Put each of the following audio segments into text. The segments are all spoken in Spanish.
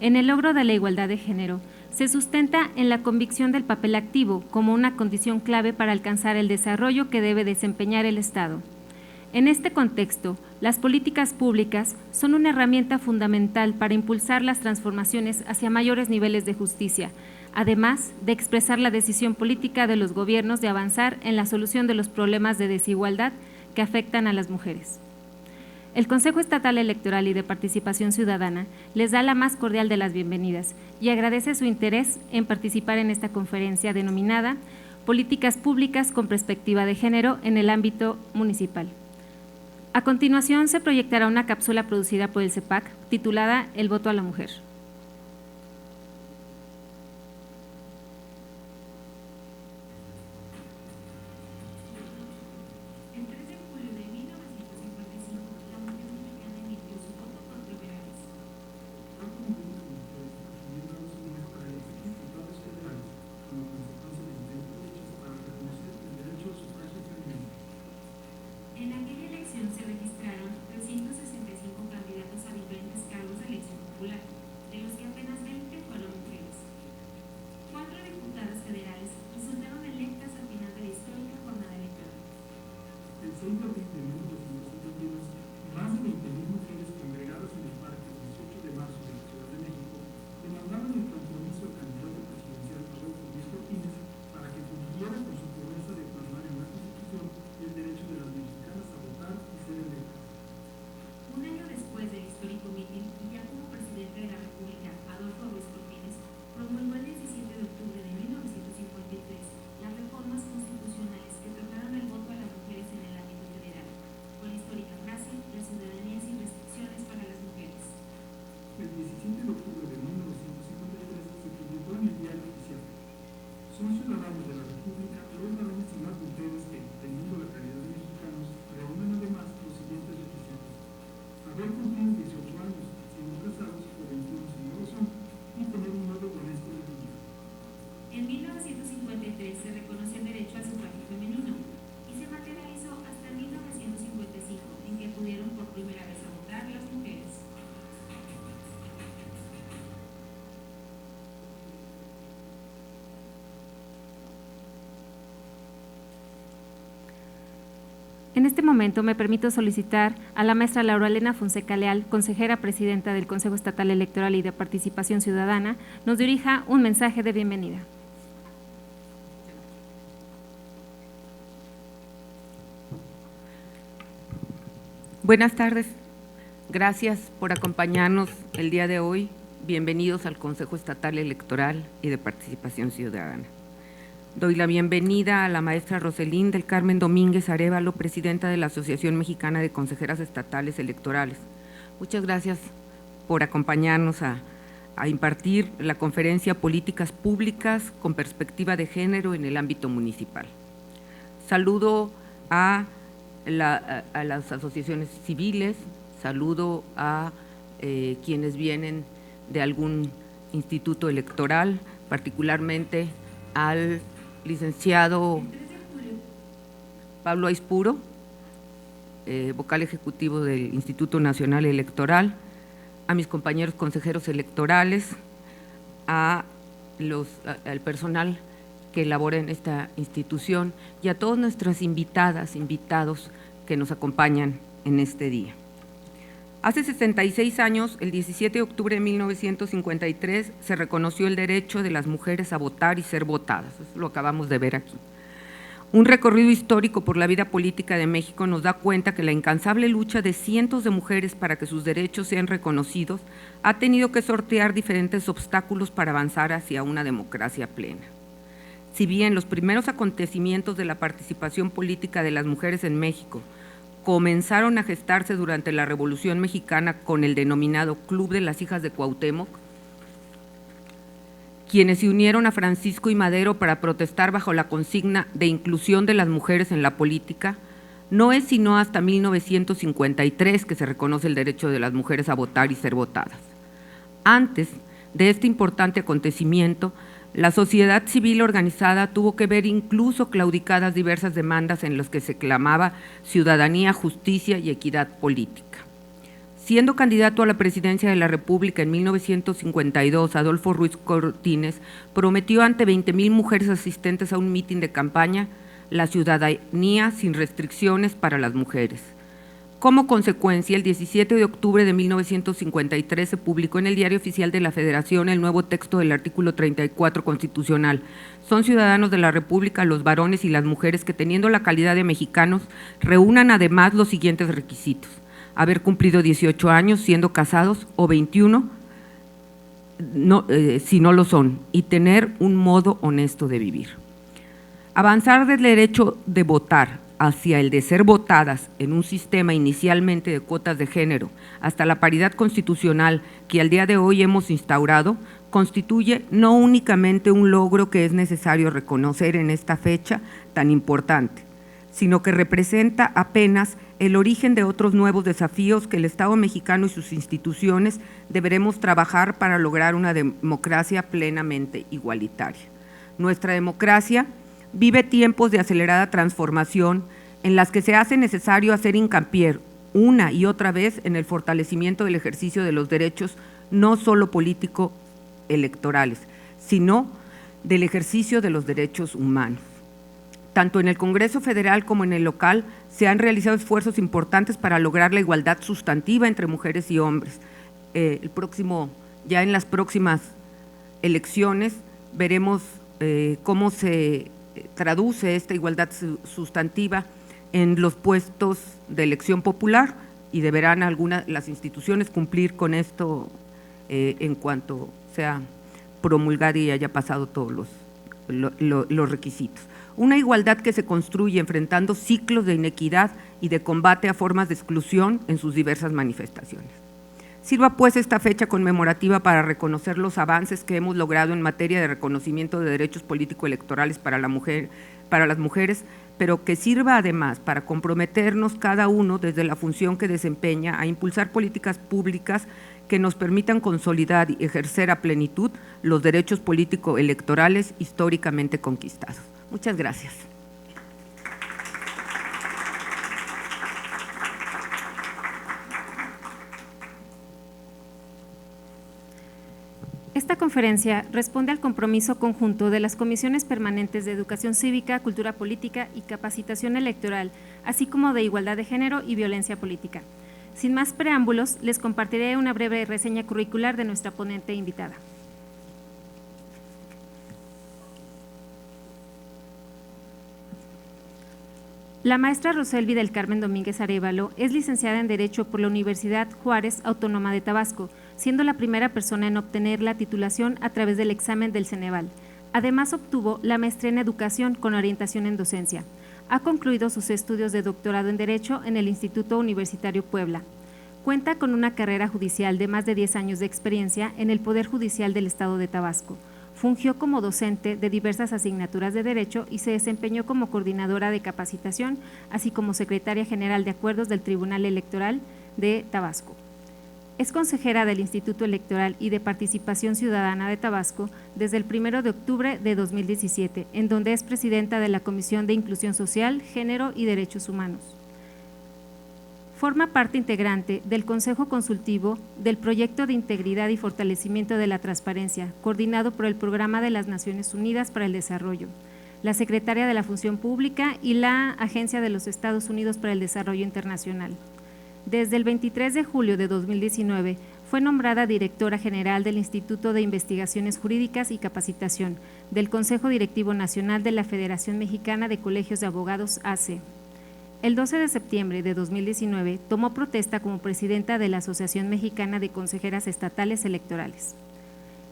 en el logro de la igualdad de género se sustenta en la convicción del papel activo como una condición clave para alcanzar el desarrollo que debe desempeñar el Estado. En este contexto, las políticas públicas son una herramienta fundamental para impulsar las transformaciones hacia mayores niveles de justicia, además de expresar la decisión política de los gobiernos de avanzar en la solución de los problemas de desigualdad que afectan a las mujeres. El Consejo Estatal Electoral y de Participación Ciudadana les da la más cordial de las bienvenidas y agradece su interés en participar en esta conferencia denominada Políticas Públicas con Perspectiva de Género en el ámbito municipal. A continuación se proyectará una cápsula producida por el CEPAC titulada El voto a la mujer. Se registraron 365 candidatos a diferentes cargos de elección popular, de los que apenas 20 fueron mujeres. 4 diputadas federales resultaron electas al final de la histórica jornada electoral. El 6 de abril de 1952, más de 20.000 mujeres congregadas en el Parque el 18 de marzo de la Ciudad de México demandaron el compromiso del candidato presidencial Adolfo Ruiz Cortines para que cumpliera con su promesa de plasmar en la Constitución el derecho de las mexicanas a votar y ser electas. Un año después del histórico mitin y ya como presidente de la República, Adolfo Ruiz Cortines promulgó el 17 de octubre de 1953 las reformas constitucionales que otorgaron el voto a las mujeres en el ámbito federal, con la histórica frase: la ciudadanía sin restricciones para las mujeres. El 17 de octubre de 1953 se publicó en el Diario Oficial. Son ciudadanos de la República los varones y las mujeres que, teniendo la calidad de mexicanos, reúnen además los siguientes requisitos: haber cumplido 18 años, siendo casados o 21 si no lo son, y tener un modo honesto de vivir. En 1953 se reconoció el derecho al sufragio femenino y se materializó hasta 1955, en que pudieron por primera vez a votar las mujeres. En este momento me permito solicitar a la maestra Laura Elena Fonseca Leal, consejera presidenta del Consejo Estatal Electoral y de Participación Ciudadana, nos dirija un mensaje de bienvenida. Buenas tardes, gracias por acompañarnos el día de hoy. Bienvenidos al Consejo Estatal Electoral y de Participación Ciudadana. Doy la bienvenida a la maestra Roselín del Carmen Domínguez Arévalo, presidenta de la Asociación Mexicana de Consejeras Estatales Electorales. Muchas gracias por acompañarnos a impartir la conferencia Políticas Públicas con Perspectiva de Género en el ámbito municipal. Saludo a las asociaciones civiles, saludo a quienes vienen de algún instituto electoral, particularmente al licenciado Pablo Aispuro, vocal ejecutivo del Instituto Nacional Electoral, a mis compañeros consejeros electorales, al personal que labora en esta institución y a todas nuestras invitadas, invitados que nos acompañan en este día. Hace 66 años, el 17 de octubre de 1953, se reconoció el derecho de las mujeres a votar y ser votadas. Eso lo acabamos de ver aquí. Un recorrido histórico por la vida política de México nos da cuenta que la incansable lucha de cientos de mujeres para que sus derechos sean reconocidos ha tenido que sortear diferentes obstáculos para avanzar hacia una democracia plena. Si bien los primeros acontecimientos de la participación política de las mujeres en México comenzaron a gestarse durante la Revolución Mexicana con el denominado Club de las Hijas de Cuauhtémoc, quienes se unieron a Francisco I. Madero para protestar bajo la consigna de inclusión de las mujeres en la política, no es sino hasta 1953 que se reconoce el derecho de las mujeres a votar y ser votadas. Antes de este importante acontecimiento, la sociedad civil organizada tuvo que ver incluso claudicadas diversas demandas en las que se clamaba ciudadanía, justicia y equidad política. Siendo candidato a la presidencia de la República en 1952, Adolfo Ruiz Cortines prometió ante 20,000 mujeres asistentes a un mitin de campaña la ciudadanía sin restricciones para las mujeres. Como consecuencia, el 17 de octubre de 1953 se publicó en el Diario Oficial de la Federación el nuevo texto del artículo 34 constitucional. Son ciudadanos de la República los varones y las mujeres que, teniendo la calidad de mexicanos, reúnan además los siguientes requisitos: haber cumplido 18 años siendo casados o 21 si no lo son, y tener un modo honesto de vivir. Avanzar del derecho de votar hacia el de ser votadas en un sistema inicialmente de cuotas de género hasta la paridad constitucional que al día de hoy hemos instaurado, constituye no únicamente un logro que es necesario reconocer en esta fecha tan importante, sino que representa apenas el origen de otros nuevos desafíos que el Estado mexicano y sus instituciones deberemos trabajar para lograr una democracia plenamente igualitaria. Nuestra democracia vive tiempos de acelerada transformación en las que se hace necesario hacer hincapié una y otra vez en el fortalecimiento del ejercicio de los derechos no solo político-electorales, sino del ejercicio de los derechos humanos. Tanto en el Congreso Federal como en el local se han realizado esfuerzos importantes para lograr la igualdad sustantiva entre mujeres y hombres. Ya en las próximas elecciones veremos cómo se traduce esta igualdad sustantiva en los puestos de elección popular, y deberán las instituciones cumplir con esto en cuanto sea promulgada y haya pasado todos los requisitos. Una igualdad que se construye enfrentando ciclos de inequidad y de combate a formas de exclusión en sus diversas manifestaciones. Sirva pues esta fecha conmemorativa para reconocer los avances que hemos logrado en materia de reconocimiento de derechos político-electorales para las mujeres, pero que sirva además para comprometernos cada uno desde la función que desempeña a impulsar políticas públicas que nos permitan consolidar y ejercer a plenitud los derechos político-electorales históricamente conquistados. Muchas gracias. Esta conferencia responde al compromiso conjunto de las comisiones permanentes de Educación Cívica, Cultura Política y Capacitación Electoral, así como de Igualdad de Género y Violencia Política. Sin más preámbulos, les compartiré una breve reseña curricular de nuestra ponente invitada. La maestra Roselvi del Carmen Domínguez Arévalo es licenciada en Derecho por la Universidad Juárez Autónoma de Tabasco, siendo la primera persona en obtener la titulación a través del examen del Ceneval. Además, obtuvo la maestría en Educación con orientación en docencia. Ha concluido sus estudios de doctorado en Derecho en el Instituto Universitario Puebla. Cuenta con una carrera judicial de más de 10 años de experiencia en el Poder Judicial del Estado de Tabasco. Fungió como docente de diversas asignaturas de Derecho y se desempeñó como coordinadora de capacitación, así como secretaria general de acuerdos del Tribunal Electoral de Tabasco. Es consejera del Instituto Electoral y de Participación Ciudadana de Tabasco desde el 1 de octubre de 2017, en donde es presidenta de la Comisión de Inclusión Social, Género y Derechos Humanos. Forma parte integrante del Consejo Consultivo del Proyecto de Integridad y Fortalecimiento de la Transparencia, coordinado por el Programa de las Naciones Unidas para el Desarrollo, la Secretaria de la Función Pública y la Agencia de los Estados Unidos para el Desarrollo Internacional. Desde el 23 de julio de 2019 fue nombrada directora general del Instituto de Investigaciones Jurídicas y Capacitación del Consejo Directivo Nacional de la Federación Mexicana de Colegios de Abogados AC. El 12 de septiembre de 2019 tomó protesta como presidenta de la Asociación Mexicana de Consejeras Estatales Electorales.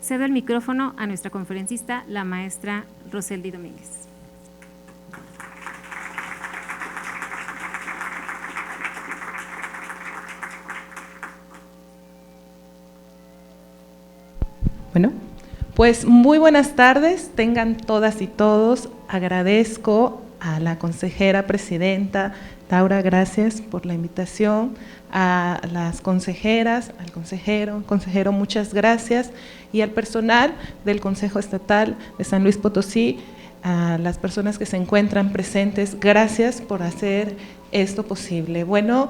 Cedo el micrófono a nuestra conferencista, la maestra Roselvi Domínguez. Bueno, pues muy buenas tardes, tengan todas y todos. Agradezco a la consejera presidenta, Laura, gracias por la invitación, a las consejeras, al consejero, muchas gracias, y al personal del Consejo Estatal de San Luis Potosí, a las personas que se encuentran presentes, gracias por hacer esto posible. Bueno,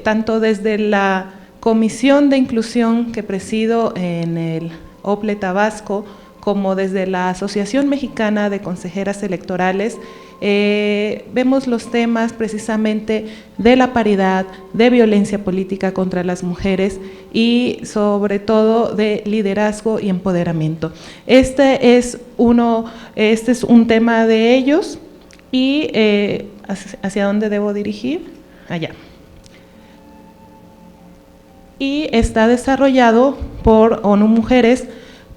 tanto desde la Comisión de Inclusión que presido en el OPLE Tabasco, como desde la Asociación Mexicana de Consejeras Electorales, vemos los temas precisamente de la paridad, de violencia política contra las mujeres y sobre todo de liderazgo y empoderamiento. Este es un tema de ellos y ¿hacia dónde debo dirigir? Allá. Y está desarrollado por ONU Mujeres,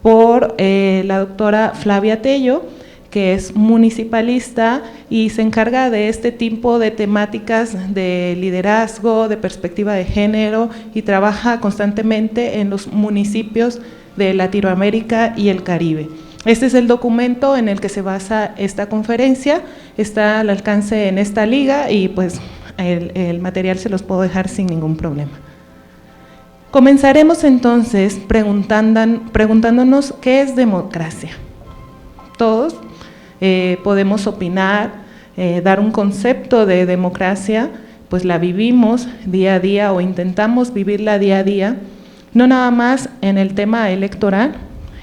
por la doctora Flavia Tello, que es municipalista y se encarga de este tipo de temáticas de liderazgo, de perspectiva de género y trabaja constantemente en los municipios de Latinoamérica y el Caribe. Este es el documento en el que se basa esta conferencia, está al alcance en esta liga y pues el material se los puedo dejar sin ningún problema. Comenzaremos entonces preguntándonos qué es democracia. Todos podemos opinar, dar un concepto de democracia, pues la vivimos día a día o intentamos vivirla día a día, no nada más en el tema electoral,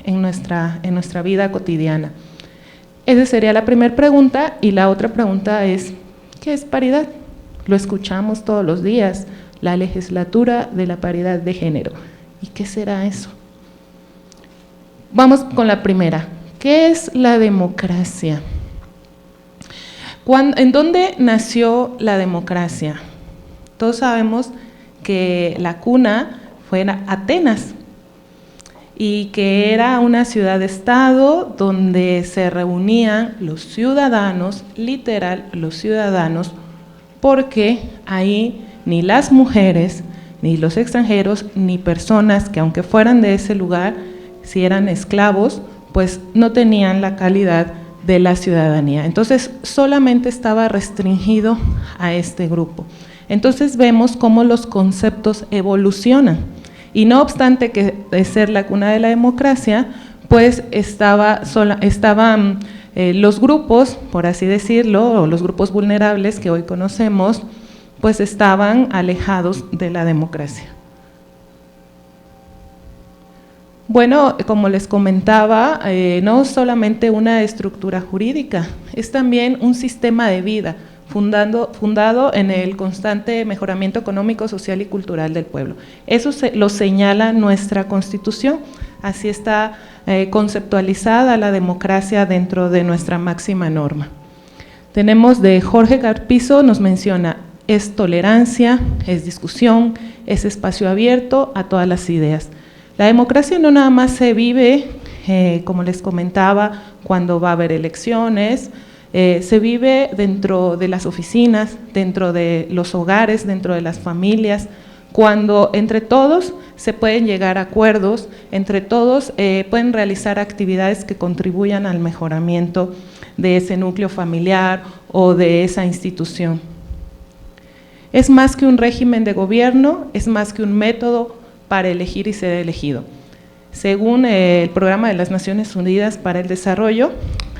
en nuestra vida cotidiana. Esa sería la primera pregunta y la otra pregunta es, ¿qué es paridad? Lo escuchamos todos los días, la legislatura de la paridad de género. ¿Y qué será eso? Vamos con la primera. ¿Qué es la democracia? ¿En dónde nació la democracia? Todos sabemos que la cuna fue en Atenas y que era una ciudad-estado donde se reunían los ciudadanos, literal, los ciudadanos, porque ahí ni las mujeres, ni los extranjeros, ni personas que aunque fueran de ese lugar, si eran esclavos, pues no tenían la calidad de la ciudadanía. Entonces, solamente estaba restringido a este grupo. Entonces, vemos cómo los conceptos evolucionan. Y no obstante que de ser la cuna de la democracia, pues estaban los grupos, por así decirlo, o los grupos vulnerables que hoy conocemos, pues estaban alejados de la democracia. Bueno, como les comentaba, no solamente una estructura jurídica, es también un sistema de vida fundado en el constante mejoramiento económico, social y cultural del pueblo. Eso lo señala nuestra Constitución, así está conceptualizada la democracia dentro de nuestra máxima norma. Tenemos de Jorge Garpizo, nos menciona, es tolerancia, es discusión, es espacio abierto a todas las ideas. La democracia no nada más se vive, como les comentaba, cuando va a haber elecciones, se vive dentro de las oficinas, dentro de los hogares, dentro de las familias, cuando entre todos se pueden llegar a acuerdos, entre todos pueden realizar actividades que contribuyan al mejoramiento de ese núcleo familiar o de esa institución. Es más que un régimen de gobierno, es más que un método para elegir y ser elegido. Según el Programa de las Naciones Unidas para el Desarrollo,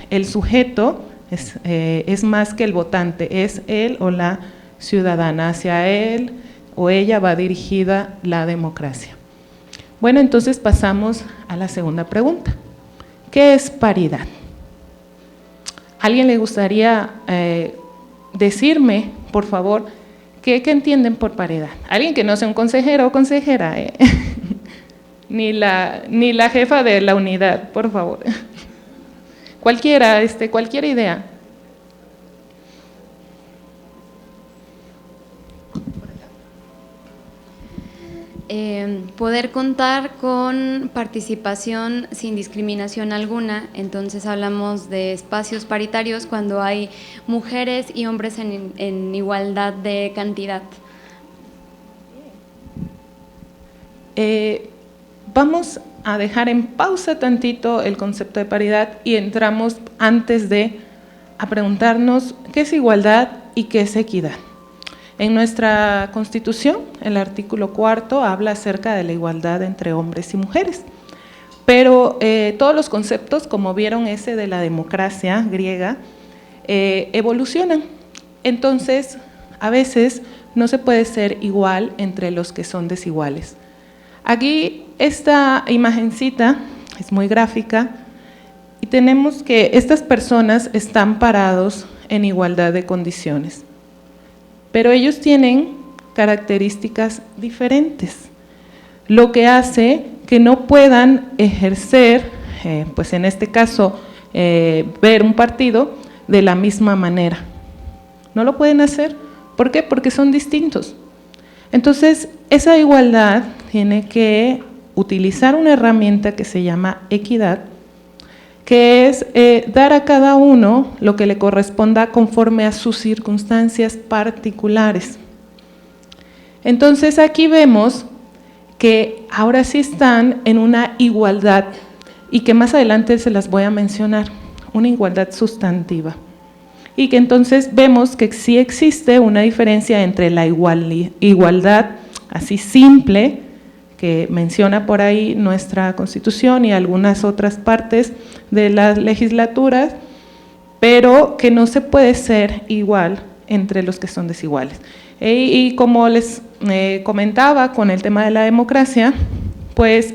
el sujeto es más que el votante, es él o la ciudadana, hacia él o ella va dirigida la democracia. Bueno, entonces pasamos a la segunda pregunta. ¿Qué es paridad? ¿A alguien le gustaría decirme, por favor, qué entienden por paridad? Alguien que no sea un consejero o consejera, ni la jefa de la unidad, por favor. Cualquiera idea. Poder contar con participación sin discriminación alguna. Entonces hablamos de espacios paritarios cuando hay mujeres y hombres en igualdad de cantidad. Vamos a dejar en pausa tantito el concepto de paridad y entramos antes a preguntarnos qué es igualdad y qué es equidad. En nuestra Constitución, el artículo 4 habla acerca de la igualdad entre hombres y mujeres, pero todos los conceptos, como vieron ese de la democracia griega, evolucionan. Entonces, a veces no se puede ser igual entre los que son desiguales. Aquí esta imagencita es muy gráfica y tenemos que estas personas están parados en igualdad de condiciones, pero ellos tienen características diferentes, lo que hace que no puedan ejercer, pues en este caso, ver un partido de la misma manera. No lo pueden hacer. ¿Por qué? Porque son distintos. Entonces, esa igualdad tiene que utilizar una herramienta que se llama equidad, que es dar a cada uno lo que le corresponda conforme a sus circunstancias particulares. Entonces, aquí vemos que ahora sí están en una igualdad y que más adelante se las voy a mencionar, una igualdad sustantiva. Y que entonces vemos que sí existe una diferencia entre la igualdad así simple, que menciona por ahí nuestra Constitución y algunas otras partes de las legislaturas, pero que no se puede ser igual entre los que son desiguales. Y como les comentaba con el tema de la democracia, pues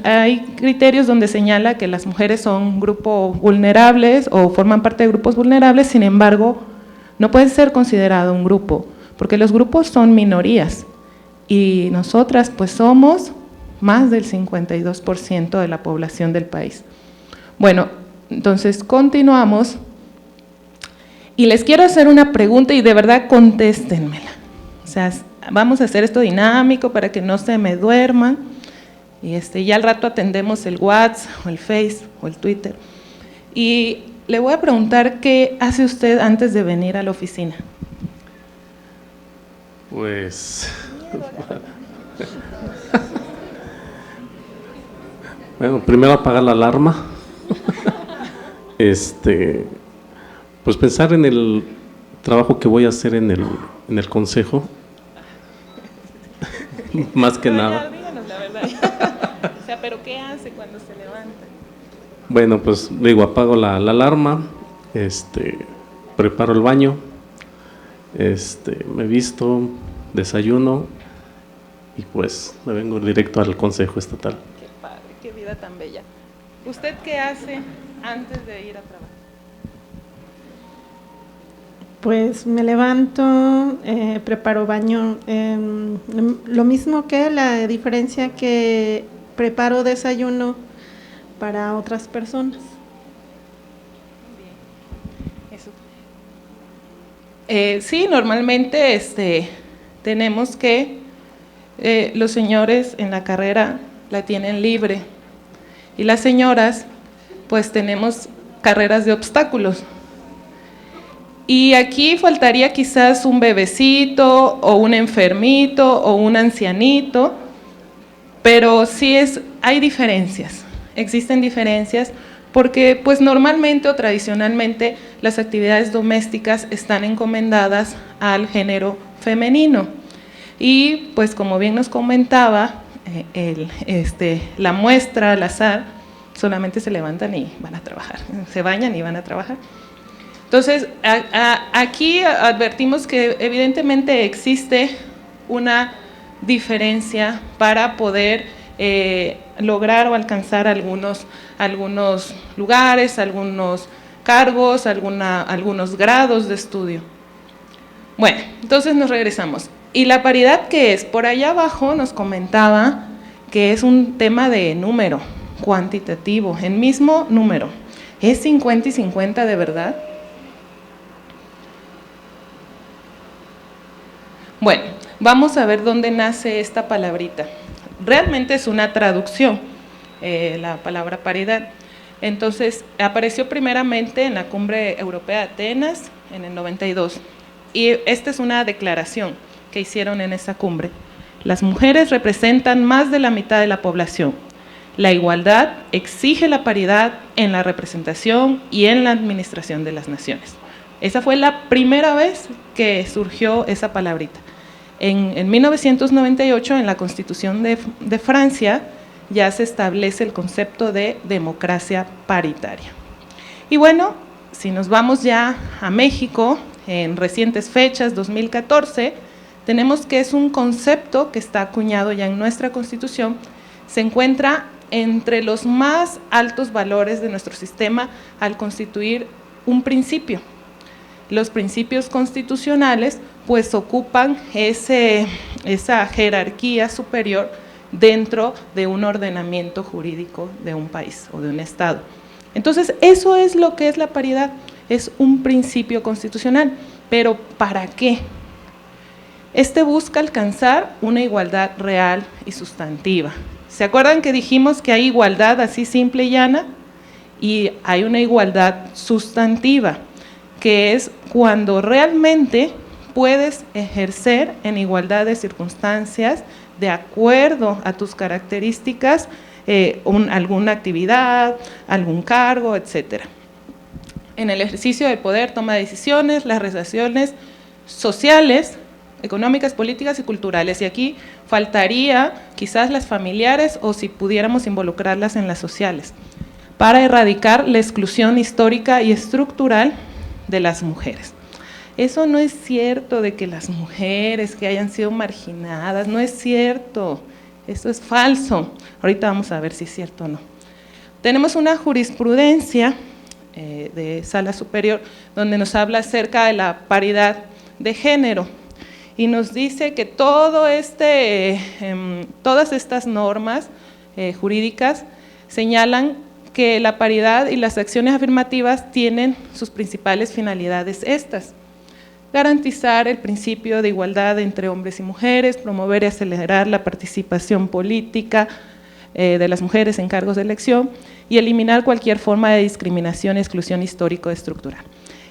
hay criterios donde señala que las mujeres son grupos vulnerables o forman parte de grupos vulnerables, sin embargo, no puede ser considerado un grupo, porque los grupos son minorías y nosotras pues somos más del 52% de la población del país. Bueno, entonces continuamos y les quiero hacer una pregunta y de verdad contéstenmela. O sea, vamos a hacer esto dinámico para que no se me duerman. Y ya al rato atendemos el WhatsApp o el Face o el Twitter. Y le voy a preguntar qué hace usted antes de venir a la oficina. Pues, bueno, primero apagar la alarma. Pues pensar en el trabajo que voy a hacer en el consejo. Más que nada. Díganos la verdad. O sea, ¿pero qué hace cuando se levanta? Bueno, pues digo, apago la alarma, preparo el baño, me visto, desayuno y pues me vengo directo al Consejo Estatal. Qué padre, qué vida tan bella. ¿Usted qué hace antes de ir a trabajar? Pues me levanto, preparo baño, lo mismo que la diferencia que preparo desayuno para otras personas. Eso. Sí, normalmente tenemos que los señores en la carrera la tienen libre y las señoras pues tenemos carreras de obstáculos. Y aquí faltaría quizás un bebecito o un enfermito o un ancianito, pero sí hay diferencias, existen diferencias porque pues normalmente o tradicionalmente las actividades domésticas están encomendadas al género femenino y pues como bien nos comentaba la muestra al azar solamente se levantan y van a trabajar, se bañan y van a trabajar. Entonces, aquí advertimos que evidentemente existe una diferencia para poder lograr o alcanzar algunos lugares, algunos cargos, algunos grados de estudio. Bueno, entonces nos regresamos. ¿Y la paridad qué es? Por allá abajo nos comentaba que es un tema de número cuantitativo, el mismo número. ¿Es 50 y 50 de verdad? Bueno, vamos a ver dónde nace esta palabrita. Realmente es una traducción, la palabra paridad. Entonces, apareció primeramente en la Cumbre Europea de Atenas en el 92. Y esta es una declaración que hicieron en esa cumbre. Las mujeres representan más de la mitad de la población. La igualdad exige la paridad en la representación y en la administración de las naciones. Esa fue la primera vez que surgió esa palabrita. En 1998, en la Constitución de Francia, ya se establece el concepto de democracia paritaria. Y bueno, si nos vamos ya a México, en recientes fechas, 2014, tenemos que es un concepto que está acuñado ya en nuestra Constitución, se encuentra entre los más altos valores de nuestro sistema al constituir un principio. Los principios constitucionales pues ocupan esa jerarquía superior dentro de un ordenamiento jurídico de un país o de un Estado. Entonces, eso es lo que es la paridad, es un principio constitucional. ¿Pero para qué? Este busca alcanzar una igualdad real y sustantiva. ¿Se acuerdan que dijimos que hay igualdad así simple y llana? Y hay una igualdad sustantiva, que es cuando realmente puedes ejercer en igualdad de circunstancias, de acuerdo a tus características, alguna actividad, algún cargo, etcétera. En el ejercicio del poder, toma de decisiones, las relaciones sociales, económicas, políticas y culturales. Y aquí faltaría quizás las familiares o si pudiéramos involucrarlas en las sociales, para erradicar la exclusión histórica y estructural de las mujeres. Eso no es cierto de que las mujeres que hayan sido marginadas, no es cierto, eso es falso. Ahorita vamos a ver si es cierto o no. Tenemos una jurisprudencia de Sala Superior donde nos habla acerca de la paridad de género y nos dice que todas estas normas jurídicas señalan que la paridad y las acciones afirmativas tienen sus principales finalidades estas: garantizar el principio de igualdad entre hombres y mujeres, promover y acelerar la participación política de las mujeres en cargos de elección y eliminar cualquier forma de discriminación y exclusión histórico-estructural.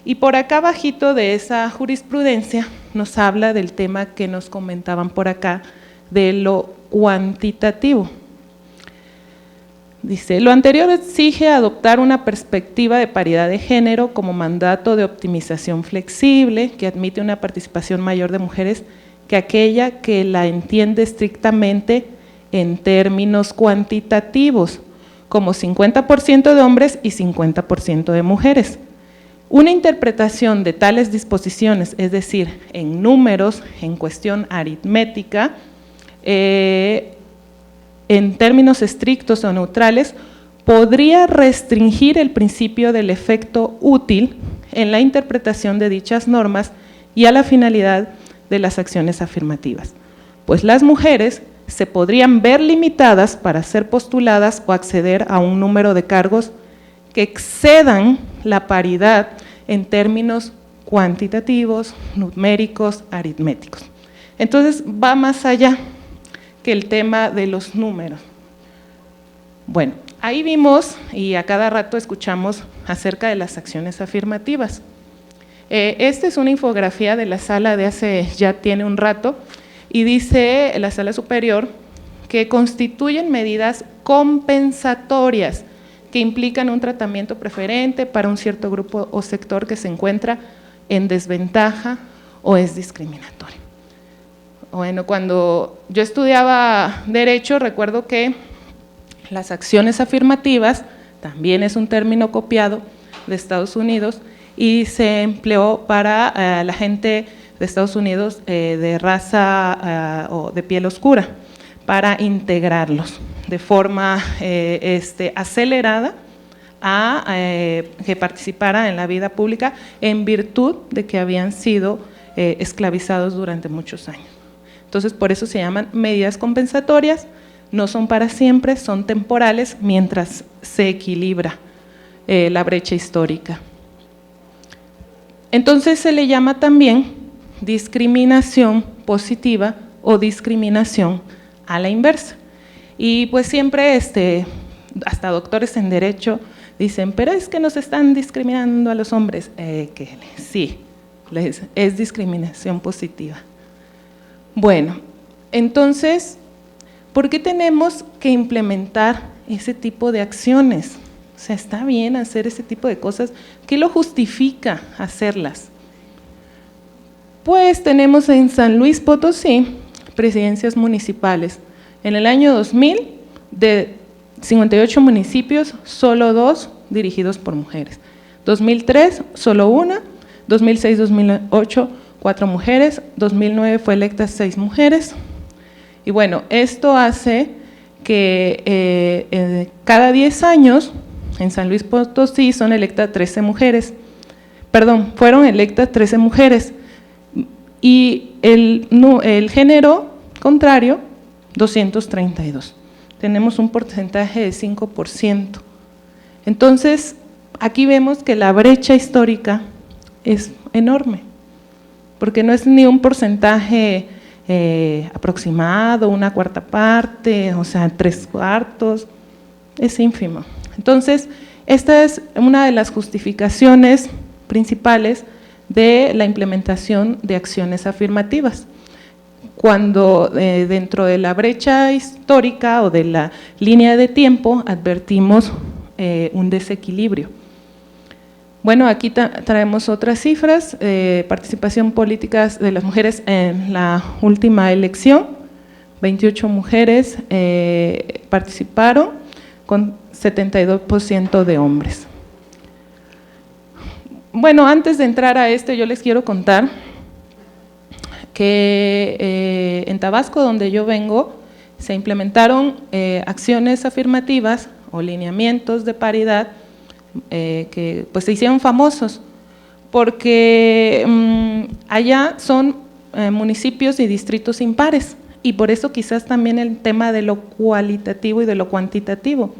Y por acá abajito de esa jurisprudencia nos habla del tema que nos comentaban por acá, de lo cuantitativo. Dice, lo anterior exige adoptar una perspectiva de paridad de género como mandato de optimización flexible que admite una participación mayor de mujeres que aquella que la entiende estrictamente en términos cuantitativos, como 50% de hombres y 50% de mujeres. Una interpretación de tales disposiciones, es decir, en números, en cuestión aritmética, en términos estrictos o neutrales, podría restringir el principio del efecto útil en la interpretación de dichas normas y a la finalidad de las acciones afirmativas, pues las mujeres se podrían ver limitadas para ser postuladas o acceder a un número de cargos que excedan la paridad en términos cuantitativos, numéricos, aritméticos. Entonces va más allá que el tema de los números. Bueno, ahí vimos y a cada rato escuchamos acerca de las acciones afirmativas. Esta es una infografía de la sala de hace ya tiene un rato y dice la Sala Superior que constituyen medidas compensatorias que implican un tratamiento preferente para un cierto grupo o sector que se encuentra en desventaja o es discriminatorio. Bueno, cuando yo estudiaba Derecho, recuerdo que las acciones afirmativas, también es un término copiado de Estados Unidos y se empleó para la gente de Estados Unidos de raza o de piel oscura, para integrarlos de forma acelerada a que participara en la vida pública en virtud de que habían sido esclavizados durante muchos años. Entonces, por eso se llaman medidas compensatorias, no son para siempre, son temporales mientras se equilibra la brecha histórica. Entonces, se le llama también discriminación positiva o discriminación a la inversa. Y pues siempre, hasta doctores en Derecho dicen, pero es que nos están discriminando a los hombres. Que sí, es discriminación positiva. Bueno, entonces, ¿por qué tenemos que implementar ese tipo de acciones? O sea, está bien hacer ese tipo de cosas. ¿Qué lo justifica hacerlas? Pues tenemos en San Luis Potosí presidencias municipales. En el año 2000 de 58 municipios, solo 2 dirigidos por mujeres. 2003, solo 1, 2006-2008, 4 mujeres, 2009 fue electas 6 mujeres. Y bueno, esto hace que cada 10 años en San Luis Potosí son electas 13 mujeres, fueron electas 13 mujeres, y el género contrario, 232. Tenemos un porcentaje de 5%. Entonces, aquí vemos que la brecha histórica es enorme, porque no es ni un porcentaje aproximado, una cuarta parte, o sea, 3/4, es ínfimo. Entonces, esta es una de las justificaciones principales de la implementación de acciones afirmativas. Cuando dentro de la brecha histórica o de la línea de tiempo advertimos un desequilibrio. Bueno, aquí traemos otras cifras, participación política de las mujeres en la última elección, 28 mujeres participaron con 72% de hombres. Bueno, antes de entrar a esto, yo les quiero contar que en Tabasco, donde yo vengo, se implementaron acciones afirmativas o lineamientos de paridad que pues se hicieron famosos, porque allá son municipios y distritos impares, y por eso quizás también el tema de lo cualitativo y de lo cuantitativo.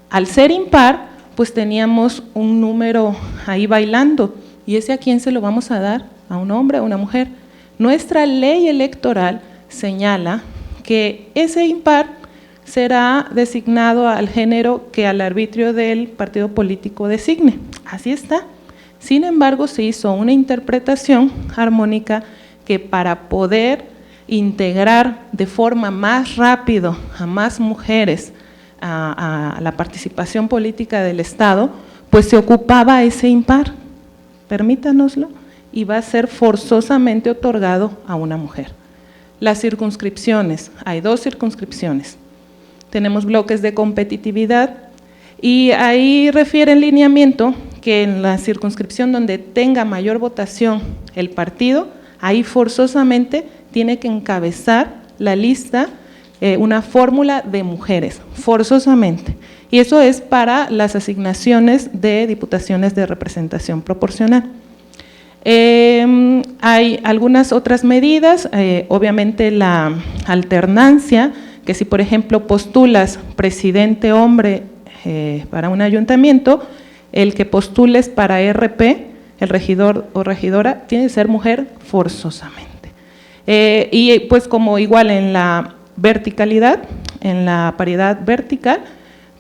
Al ser impar, pues teníamos un número ahí bailando, y ese ¿a quién se lo vamos a dar? ¿A un hombre o a una mujer? Nuestra ley electoral señala que ese impar será designado al género que al arbitrio del partido político designe. Así está. Sin embargo, se hizo una interpretación armónica que para poder integrar de forma más rápido a más mujeres a la participación política del Estado, pues se ocupaba ese impar, permítanoslo, y va a ser forzosamente otorgado a una mujer. Las circunscripciones, hay 2 circunscripciones. Tenemos bloques de competitividad y ahí refiere el lineamiento que en la circunscripción donde tenga mayor votación el partido, ahí forzosamente tiene que encabezar la lista una fórmula de mujeres, forzosamente. Y eso es para las asignaciones de diputaciones de representación proporcional. Hay algunas otras medidas, obviamente la alternancia, que si por ejemplo postulas presidente hombre para un ayuntamiento, el que postules para RP, el regidor o regidora, tiene que ser mujer forzosamente. Y pues como igual en la verticalidad, en la paridad vertical,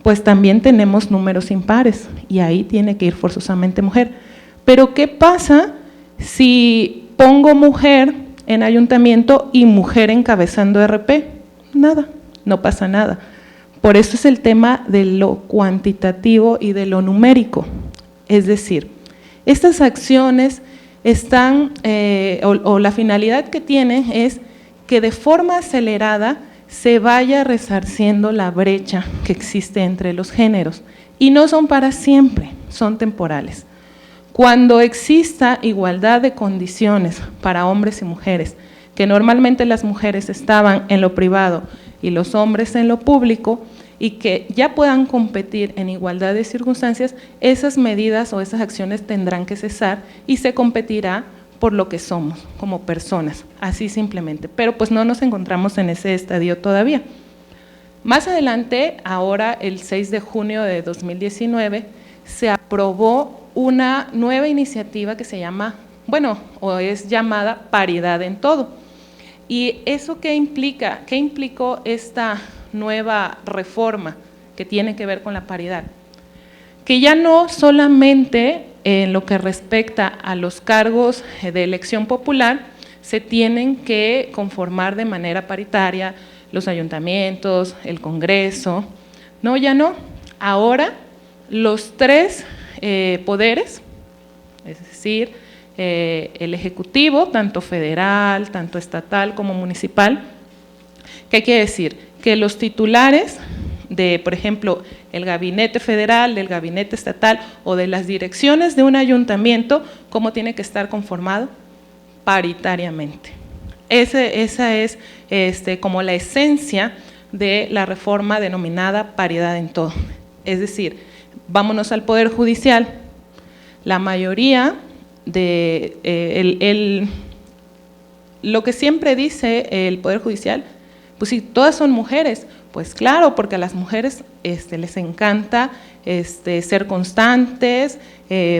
pues también tenemos números impares y ahí tiene que ir forzosamente mujer. Pero ¿qué pasa si pongo mujer en ayuntamiento y mujer encabezando RP? Nada, no pasa nada. Por eso es el tema de lo cuantitativo y de lo numérico. Es decir, estas acciones están, o la finalidad que tienen es que de forma acelerada se vaya resarciendo la brecha que existe entre los géneros. Y no son para siempre, son temporales. Cuando exista igualdad de condiciones para hombres y mujeres, que normalmente las mujeres estaban en lo privado y los hombres en lo público, y que ya puedan competir en igualdad de circunstancias, esas medidas o esas acciones tendrán que cesar y se competirá por lo que somos como personas, así simplemente. Pero pues no nos encontramos en ese estadio todavía. Más adelante, ahora el 6 de junio de 2019, se aprobó una nueva iniciativa que se llama, bueno, o es llamada Paridad en Todo. ¿Y eso qué implica? ¿Qué implicó esta nueva reforma que tiene que ver con la paridad? Que ya no solamente en lo que respecta a los cargos de elección popular se tienen que conformar de manera paritaria los ayuntamientos, el Congreso, no, ya no. Ahora los 3 poderes, es decir, el Ejecutivo, tanto federal, tanto estatal como municipal, ¿qué quiere decir? Que los titulares de, por ejemplo, el gabinete federal, del gabinete estatal o de las direcciones de un ayuntamiento, cómo tiene que estar conformado paritariamente. Esa es como la esencia de la reforma denominada paridad en todo. Es decir, vámonos al Poder Judicial. La mayoría de lo que siempre dice el Poder Judicial, pues si todas son mujeres, pues claro, porque a las mujeres les encanta ser constantes,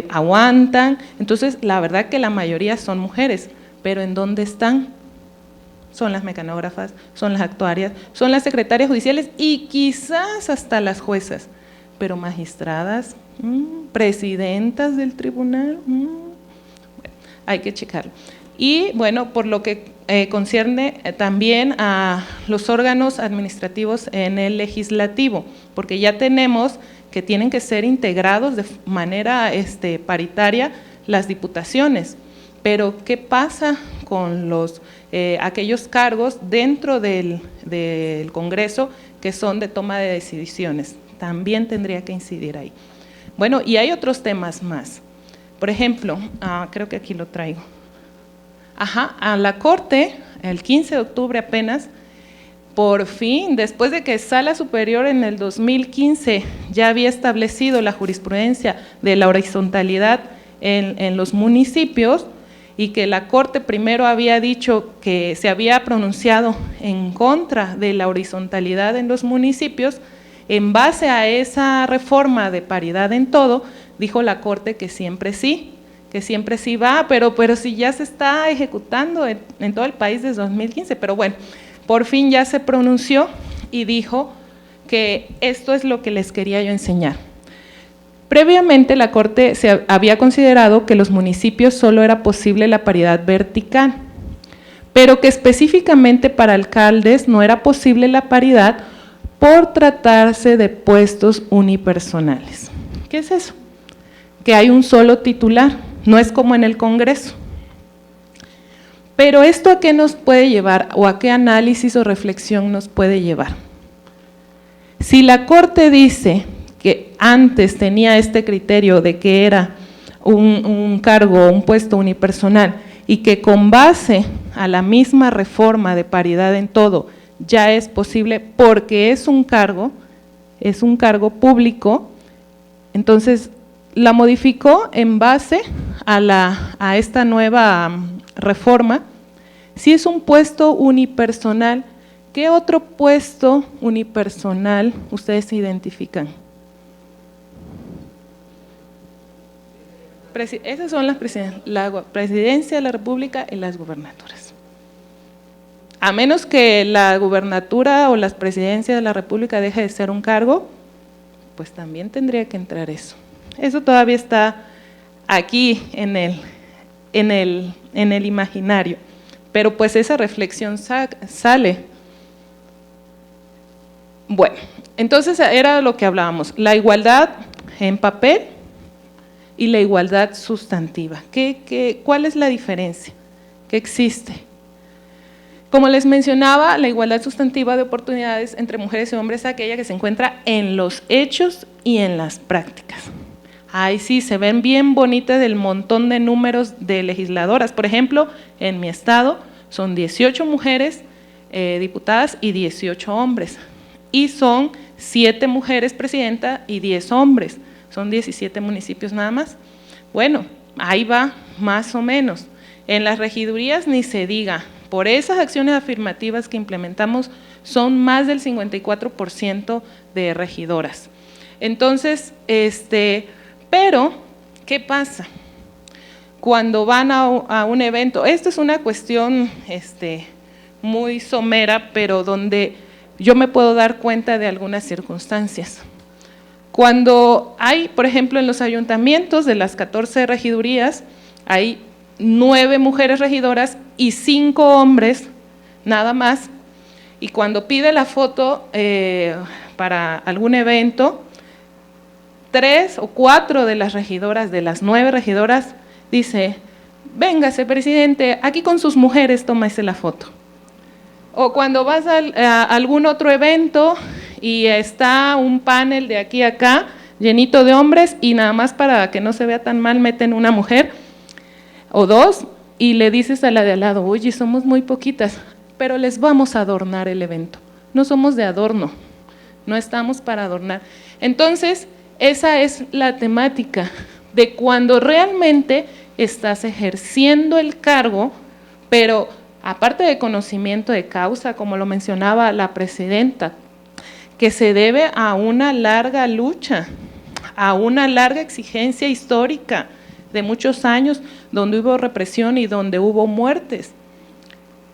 aguantan. Entonces, la verdad que la mayoría son mujeres, pero ¿en dónde están? Son las mecanógrafas, son las actuarias, son las secretarias judiciales y quizás hasta las juezas, pero magistradas, presidentas del tribunal, bueno, hay que checarlo. Y bueno, por lo que concierne también a los órganos administrativos en el legislativo, porque ya tenemos que tienen que ser integrados de manera paritaria las diputaciones, pero ¿qué pasa con aquellos cargos dentro del Congreso que son de toma de decisiones? También tendría que incidir ahí. Bueno, y hay otros temas más. Por ejemplo, creo que aquí lo traigo. A la Corte, el 15 de octubre apenas, por fin, después de que Sala Superior en el 2015 ya había establecido la jurisprudencia de la horizontalidad en los municipios, y que la Corte primero había dicho que se había pronunciado en contra de la horizontalidad en los municipios, en base a esa reforma de paridad en todo, dijo la Corte que siempre sí va, pero si ya se está ejecutando en todo el país desde 2015, pero bueno, por fin ya se pronunció y dijo que esto es lo que les quería yo enseñar. Previamente la Corte se había considerado que los municipios solo era posible la paridad vertical, pero que específicamente para alcaldes no era posible la paridad por tratarse de puestos unipersonales. ¿Qué es eso? Que hay un solo titular, no es como en el Congreso. Pero ¿esto a qué nos puede llevar o a qué análisis o reflexión nos puede llevar? Si la Corte dice que antes tenía este criterio de que era un cargo, un puesto unipersonal, y que con base a la misma reforma de paridad en todo ya es posible porque es un cargo público, entonces la modificó en base a esta nueva reforma. Si es un puesto unipersonal, ¿qué otro puesto unipersonal ustedes identifican? Esas son las presidencias, la presidencia de la República y las gubernaturas. A menos que la gubernatura o las presidencias de la República deje de ser un cargo, pues también tendría que entrar eso. Eso todavía está aquí en el imaginario, pero pues esa reflexión sale. Bueno, entonces era lo que hablábamos, la igualdad en papel y la igualdad sustantiva. ¿Cuál es la diferencia que existe? Como les mencionaba, la igualdad sustantiva de oportunidades entre mujeres y hombres es aquella que se encuentra en los hechos y en las prácticas. Ahí sí, se ven bien bonitas el montón de números de legisladoras. Por ejemplo, en mi estado son 18 mujeres diputadas y 18 hombres. Y son 7 mujeres presidentas y 10 hombres. Son 17 municipios nada más. Bueno, ahí va más o menos. En las regidurías ni se diga, por esas acciones afirmativas que implementamos son más del 54% de regidoras. Entonces, pero, ¿qué pasa? Cuando van a un evento, esto es una cuestión muy somera, pero donde yo me puedo dar cuenta de algunas circunstancias. Cuando hay, por ejemplo, en los ayuntamientos de las 14 regidurías, hay 9 mujeres regidoras y 5 hombres, nada más, y cuando pide la foto para algún evento, 3 o 4 de las regidoras, de las 9 regidoras, dice, véngase presidente, aquí con sus mujeres tómase la foto. O cuando vas a algún otro evento y está un panel de aquí a acá llenito de hombres y nada más para que no se vea tan mal meten una mujer o dos y le dices a la de al lado, oye, somos muy poquitas, pero les vamos a adornar el evento. No somos de adorno, no estamos para adornar. Entonces, esa es la temática de cuando realmente estás ejerciendo el cargo, pero aparte de conocimiento de causa, como lo mencionaba la presidenta, que se debe a una larga lucha, a una larga exigencia histórica de muchos años, donde hubo represión y donde hubo muertes.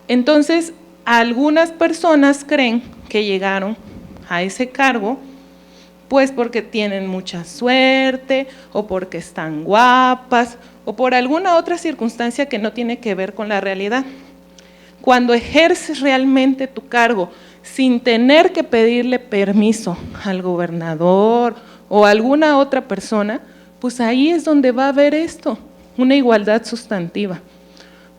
Entonces, algunas personas creen que llegaron a ese cargo pues porque tienen mucha suerte o porque están guapas o por alguna otra circunstancia que no tiene que ver con la realidad. Cuando ejerces realmente tu cargo sin tener que pedirle permiso al gobernador o a alguna otra persona, pues ahí es donde va a haber esto, una igualdad sustantiva.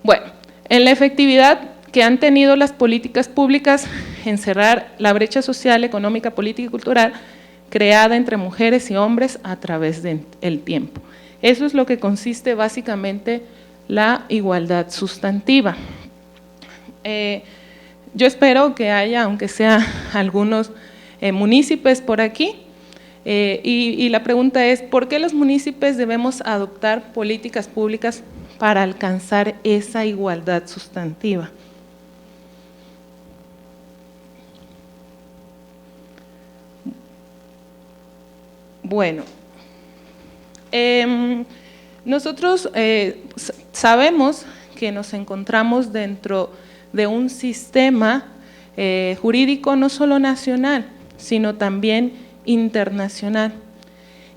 Bueno, en la efectividad que han tenido las políticas públicas en cerrar la brecha social, económica, política y cultural creada entre mujeres y hombres a través del tiempo. Eso es lo que consiste básicamente la igualdad sustantiva. Yo espero que haya, aunque sea algunos municipios por aquí, y la pregunta es, ¿por qué los municipios debemos adoptar políticas públicas para alcanzar esa igualdad sustantiva? Bueno, nosotros sabemos que nos encontramos dentro de un sistema jurídico no solo nacional, sino también internacional,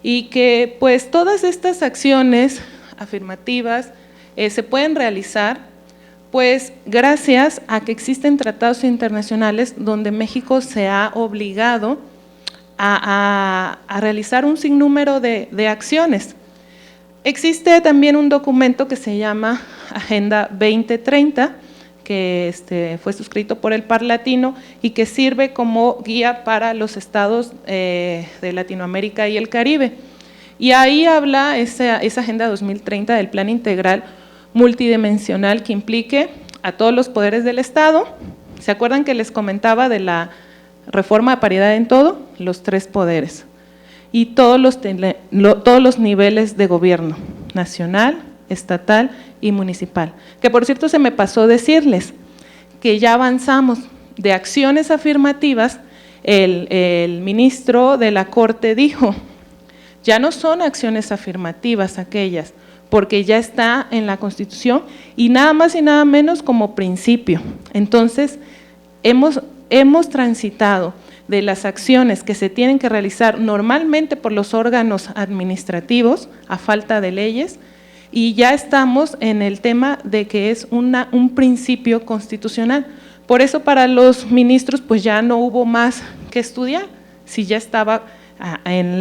y que pues todas estas acciones afirmativas se pueden realizar pues gracias a que existen tratados internacionales donde México se ha obligado a realizar un sinnúmero de acciones. Existe también un documento que se llama Agenda 2030, que fue suscrito por el Parlatino y que sirve como guía para los estados de Latinoamérica y el Caribe. Y ahí habla esa Agenda 2030 del plan integral multidimensional que implique a todos los poderes del Estado. ¿Se acuerdan que les comentaba de la reforma de paridad en todo? Los 3 poderes. Y todos los niveles de gobierno, nacional, estatal y municipal. Que por cierto se me pasó decirles que ya avanzamos de acciones afirmativas, el ministro de la Corte dijo, ya no son acciones afirmativas aquellas, porque ya está en la Constitución y nada más y nada menos como principio. Entonces, hemos transitado de las acciones que se tienen que realizar normalmente por los órganos administrativos a falta de leyes y ya estamos en el tema de que es un principio constitucional. Por eso para los ministros pues ya no hubo más que estudiar, si ya estaba en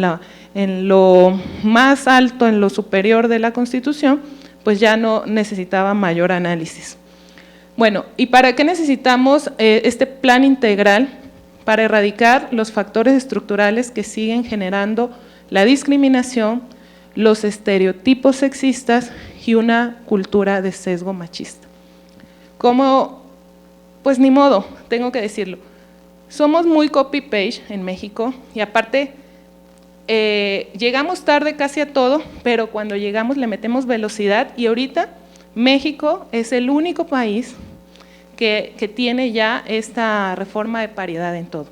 lo más alto, en lo superior de la Constitución, pues ya no necesitaba mayor análisis. Bueno, ¿y para qué necesitamos este plan integral? Para erradicar los factores estructurales que siguen generando la discriminación, los estereotipos sexistas y una cultura de sesgo machista. Como, pues ni modo, tengo que decirlo, somos muy copy-paste en México y aparte llegamos tarde casi a todo, pero cuando llegamos le metemos velocidad y ahorita México es el único país que tiene ya esta reforma de paridad en todo.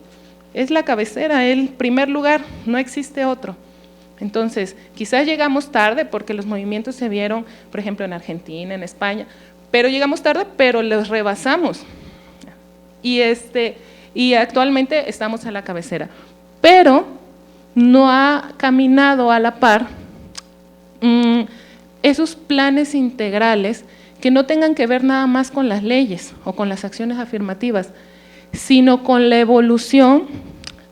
Es la cabecera, el primer lugar, no existe otro. Entonces, quizás llegamos tarde porque los movimientos se vieron, por ejemplo, en Argentina, en España, pero llegamos tarde, pero los rebasamos. Y actualmente estamos a la cabecera. Pero no ha caminado a la par esos planes integrales que no tengan que ver nada más con las leyes o con las acciones afirmativas, sino con la evolución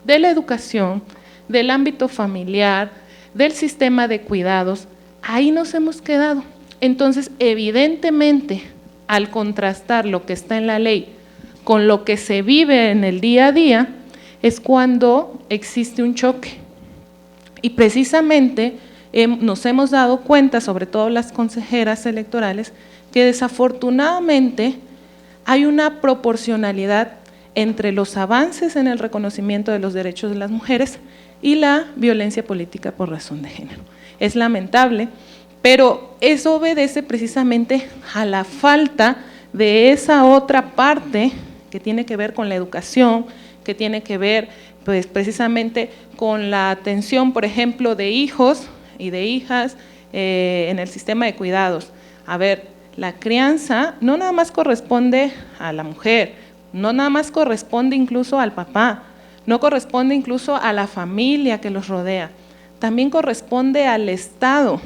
de la educación, del ámbito familiar, del sistema de cuidados. Ahí nos hemos quedado. Entonces, evidentemente, al contrastar lo que está en la ley con lo que se vive en el día a día, es cuando existe un choque. Y precisamente nos hemos dado cuenta, sobre todo las consejeras electorales, que desafortunadamente hay una proporcionalidad entre los avances en el reconocimiento de los derechos de las mujeres y la violencia política por razón de género. Es lamentable, pero eso obedece precisamente a la falta de esa otra parte que tiene que ver con la educación, que tiene que ver pues, precisamente con la atención, por ejemplo, de hijos y de hijas en el sistema de cuidados. A ver, la crianza no nada más corresponde a la mujer, no nada más corresponde incluso al papá, no corresponde incluso a la familia que los rodea, también corresponde al Estado.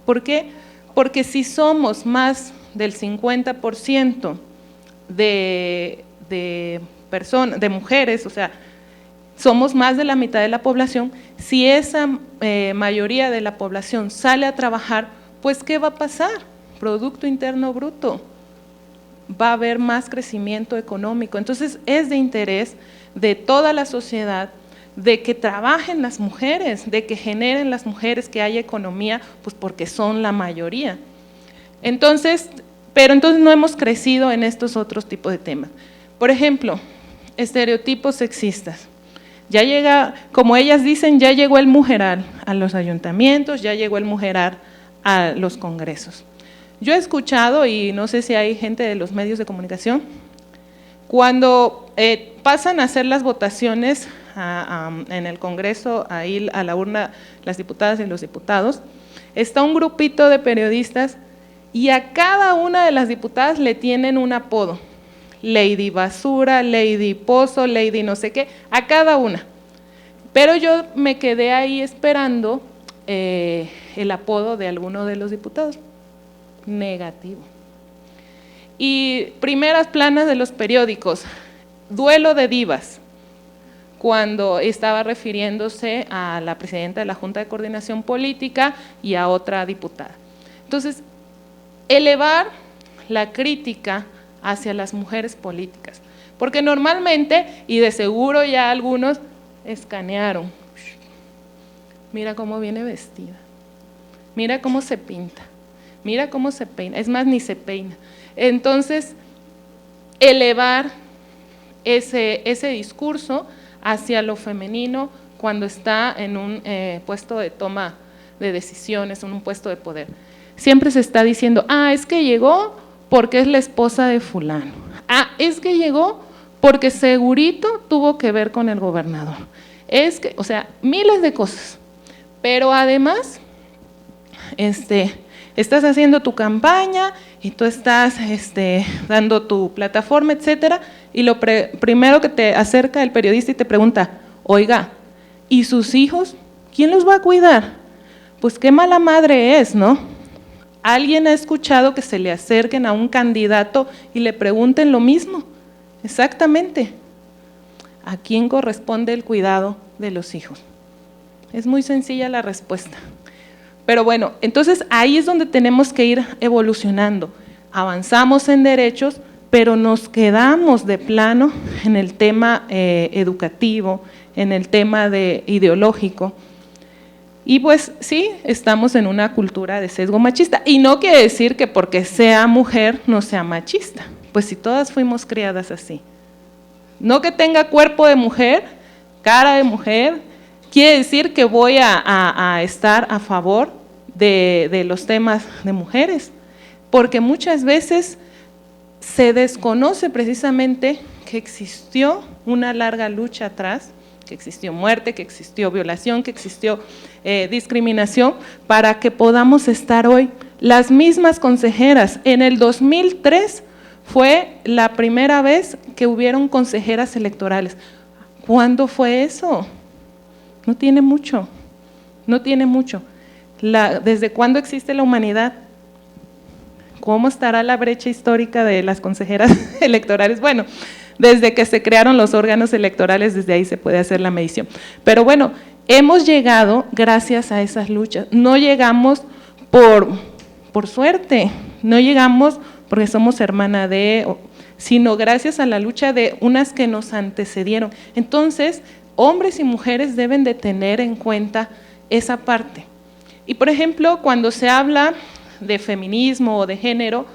¿Por qué? Porque si somos más del 50% de personas, de mujeres, o sea, somos más de la mitad de la población, si esa mayoría de la población sale a trabajar, pues ¿qué va a pasar? Producto Interno Bruto, va a haber más crecimiento económico. Entonces es de interés de toda la sociedad de que trabajen las mujeres, de que generen las mujeres, que haya economía, pues porque son la mayoría. Entonces, pero entonces no hemos crecido en estos otros tipos de temas. Por ejemplo, estereotipos sexistas. Ya llega, como ellas dicen, ya llegó el mujeral a los ayuntamientos, ya llegó el mujeral a los congresos. Yo he escuchado, y no sé si hay gente de los medios de comunicación, cuando pasan a hacer las votaciones en el Congreso, ahí a la urna, las diputadas y los diputados, está un grupito de periodistas y a cada una de las diputadas le tienen un apodo. Lady Basura, Lady Pozo, Lady no sé qué, a cada una. Pero yo me quedé ahí esperando el apodo de alguno de los diputados. Negativo. Y primeras planas de los periódicos, duelo de divas, cuando estaba refiriéndose a la presidenta de la Junta de Coordinación Política y a otra diputada. Entonces, elevar la crítica hacia las mujeres políticas, porque normalmente, y de seguro ya algunos escanearon, mira cómo viene vestida, mira cómo se pinta, mira cómo se peina, es más, ni se peina. Entonces, elevar ese discurso hacia lo femenino cuando está en un puesto de toma de decisiones, en un puesto de poder. Siempre se está diciendo, es que llegó porque es la esposa de fulano, es que llegó porque segurito tuvo que ver con el gobernador, es que, o sea, miles de cosas, pero además, estás haciendo tu campaña y tú estás dando tu plataforma, etcétera, y lo primero que te acerca el periodista y te pregunta, oiga, ¿y sus hijos? ¿Quién los va a cuidar? Pues qué mala madre es, ¿no? ¿Alguien ha escuchado que se le acerquen a un candidato y le pregunten lo mismo? Exactamente. ¿A quién corresponde el cuidado de los hijos? Es muy sencilla la respuesta. Pero bueno, entonces ahí es donde tenemos que ir evolucionando. Avanzamos en derechos, pero nos quedamos de plano en el tema educativo, en el tema ideológico. Y pues sí, estamos en una cultura de sesgo machista, y no quiere decir que porque sea mujer no sea machista, pues si todas fuimos criadas así. No que tenga cuerpo de mujer, cara de mujer, quiere decir que voy a estar a favor de los temas de mujeres, porque muchas veces se desconoce precisamente que existió una larga lucha atrás, que existió muerte, que existió violación, que existió discriminación, para que podamos estar hoy. Las mismas consejeras, en el 2003 fue la primera vez que hubieron consejeras electorales. ¿Cuándo fue eso? No tiene mucho, no tiene mucho. ¿Desde cuándo existe la humanidad? ¿Cómo estará la brecha histórica de las consejeras electorales? Bueno, desde que se crearon los órganos electorales, desde ahí se puede hacer la medición. Pero bueno, hemos llegado gracias a esas luchas, no llegamos por suerte, no llegamos porque somos hermana de, sino gracias a la lucha de unas que nos antecedieron. Entonces, hombres y mujeres deben de tener en cuenta esa parte. Y por ejemplo, cuando se habla de feminismo o de género,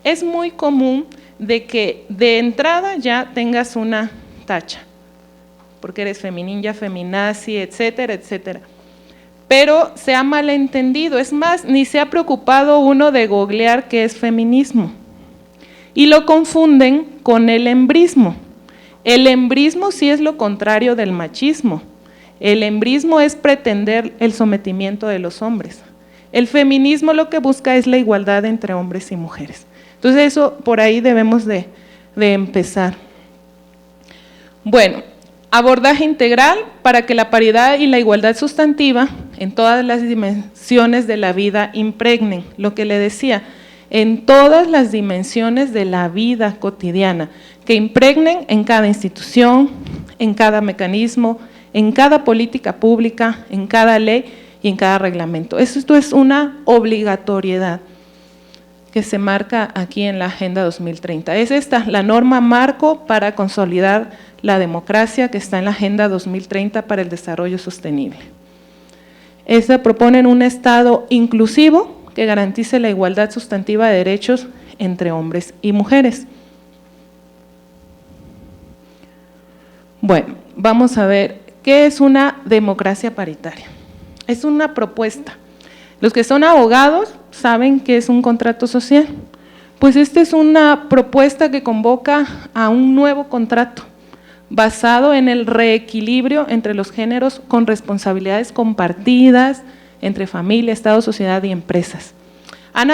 es muy común de que de entrada ya tengas una tacha, porque eres femininja, feminazi, etcétera, etcétera. Pero se ha malentendido, es más, ni se ha preocupado uno de googlear qué es feminismo. Y lo confunden con el embrismo. El embrismo sí es lo contrario del machismo. El embrismo es pretender el sometimiento de los hombres. El feminismo lo que busca es la igualdad entre hombres y mujeres. Entonces eso por ahí debemos de empezar. Bueno, abordaje integral para que la paridad y la igualdad sustantiva en todas las dimensiones de la vida impregnen, lo que le decía, en todas las dimensiones de la vida cotidiana, que impregnen en cada institución, en cada mecanismo, en cada política pública, en cada ley y en cada reglamento. Esto es una obligatoriedad que se marca aquí en la Agenda 2030. Es esta, la norma marco para consolidar la democracia que está en la Agenda 2030 para el Desarrollo Sostenible. Esta propone un Estado inclusivo que garantice la igualdad sustantiva de derechos entre hombres y mujeres. Bueno, vamos a ver, ¿qué es una democracia paritaria? Es una propuesta. Los que son abogados saben qué es un contrato social. Pues esta es una propuesta que convoca a un nuevo contrato basado en el reequilibrio entre los géneros con responsabilidades compartidas entre familia, Estado, sociedad y empresas. ¿Han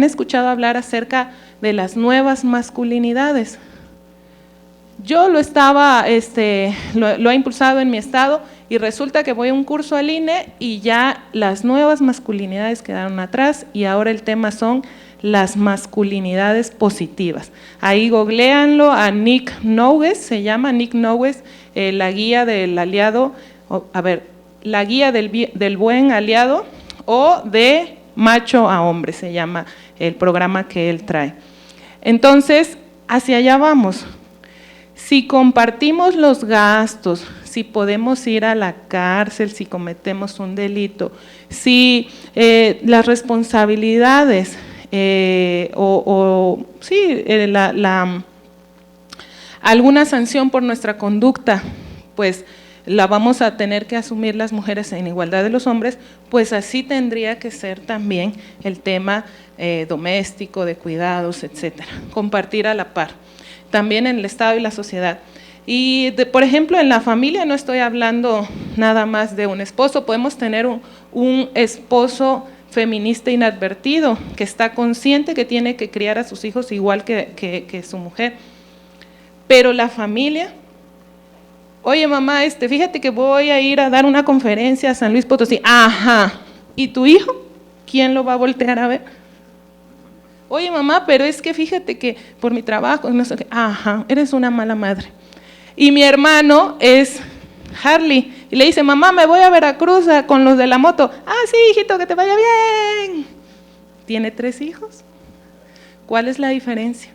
escuchado hablar acerca de las nuevas masculinidades? Yo lo he impulsado en mi estado y resulta que voy a un curso al INE y ya las nuevas masculinidades quedaron atrás y ahora el tema son las masculinidades positivas. Ahí googleanlo a Nick Nowes, se llama Nick Nowes, la guía del aliado, la guía del buen aliado o de macho a hombre, se llama el programa que él trae. Entonces, hacia allá vamos. Si compartimos los gastos, si podemos ir a la cárcel si cometemos un delito, si las responsabilidades alguna sanción por nuestra conducta, pues la vamos a tener que asumir las mujeres en igualdad de los hombres, pues así tendría que ser también el tema doméstico, de cuidados, etcétera, compartir a la par, también en el Estado y la sociedad. Y por ejemplo, en la familia no estoy hablando nada más de un esposo, podemos tener un esposo feminista inadvertido, que está consciente que tiene que criar a sus hijos igual que su mujer, pero la familia, oye mamá, fíjate que voy a ir a dar una conferencia a San Luis Potosí, ajá, ¿y tu hijo? ¿Quién lo va a voltear a ver? Oye mamá, pero es que fíjate que por mi trabajo, no sé qué, ajá, eres una mala madre. Y mi hermano es Harley, y le dice, mamá, me voy a Veracruz con los de la moto. Ah, sí, hijito, que te vaya bien. Tiene 3 hijos. ¿Cuál es la diferencia?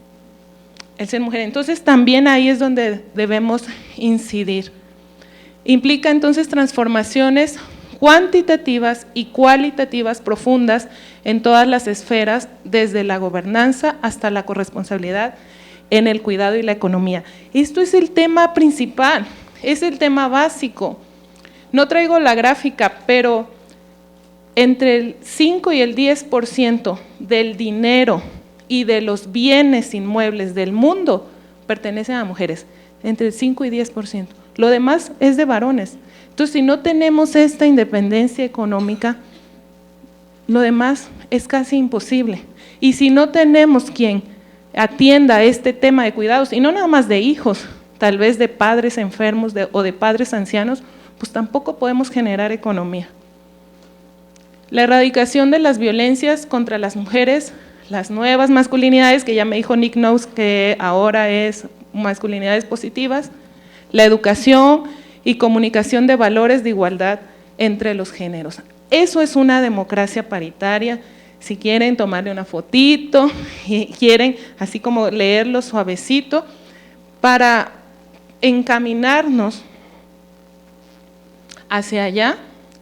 El ser mujer. Entonces también ahí es donde debemos incidir. Implica entonces transformaciones cuantitativas y cualitativas profundas en todas las esferas, desde la gobernanza hasta la corresponsabilidad en el cuidado y la economía. Esto es el tema principal, es el tema básico. No traigo la gráfica, pero entre el 5 y el 10% del dinero y de los bienes inmuebles del mundo pertenecen a mujeres, entre el 5 y 10%. Lo demás es de varones. Entonces, si no tenemos esta independencia económica, lo demás es casi imposible. Y si no tenemos quien atienda este tema de cuidados, y no nada más de hijos, tal vez de padres enfermos o de padres ancianos, pues tampoco podemos generar economía. La erradicación de las violencias contra las mujeres, las nuevas masculinidades, que ya me dijo Nick Knowles que ahora es masculinidades positivas, la educación y comunicación de valores de igualdad entre los géneros. Eso es una democracia paritaria. Si quieren tomarle una fotito y quieren así como leerlo suavecito para encaminarnos hacia allá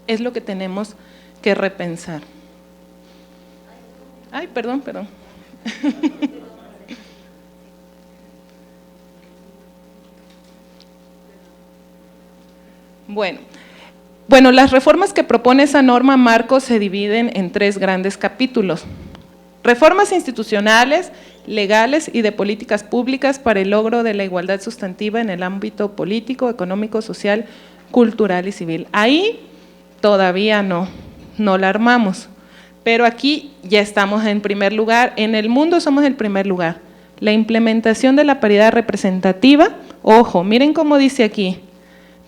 es lo que tenemos que repensar. Ay, perdón. Bueno, las reformas que propone esa norma marco se dividen en 3 grandes capítulos. Reformas institucionales, legales y de políticas públicas para el logro de la igualdad sustantiva en el ámbito político, económico, social, cultural y civil. Ahí todavía no la armamos, pero aquí ya estamos en primer lugar, en el mundo somos el primer lugar. La implementación de la paridad representativa, ojo, miren cómo dice aquí,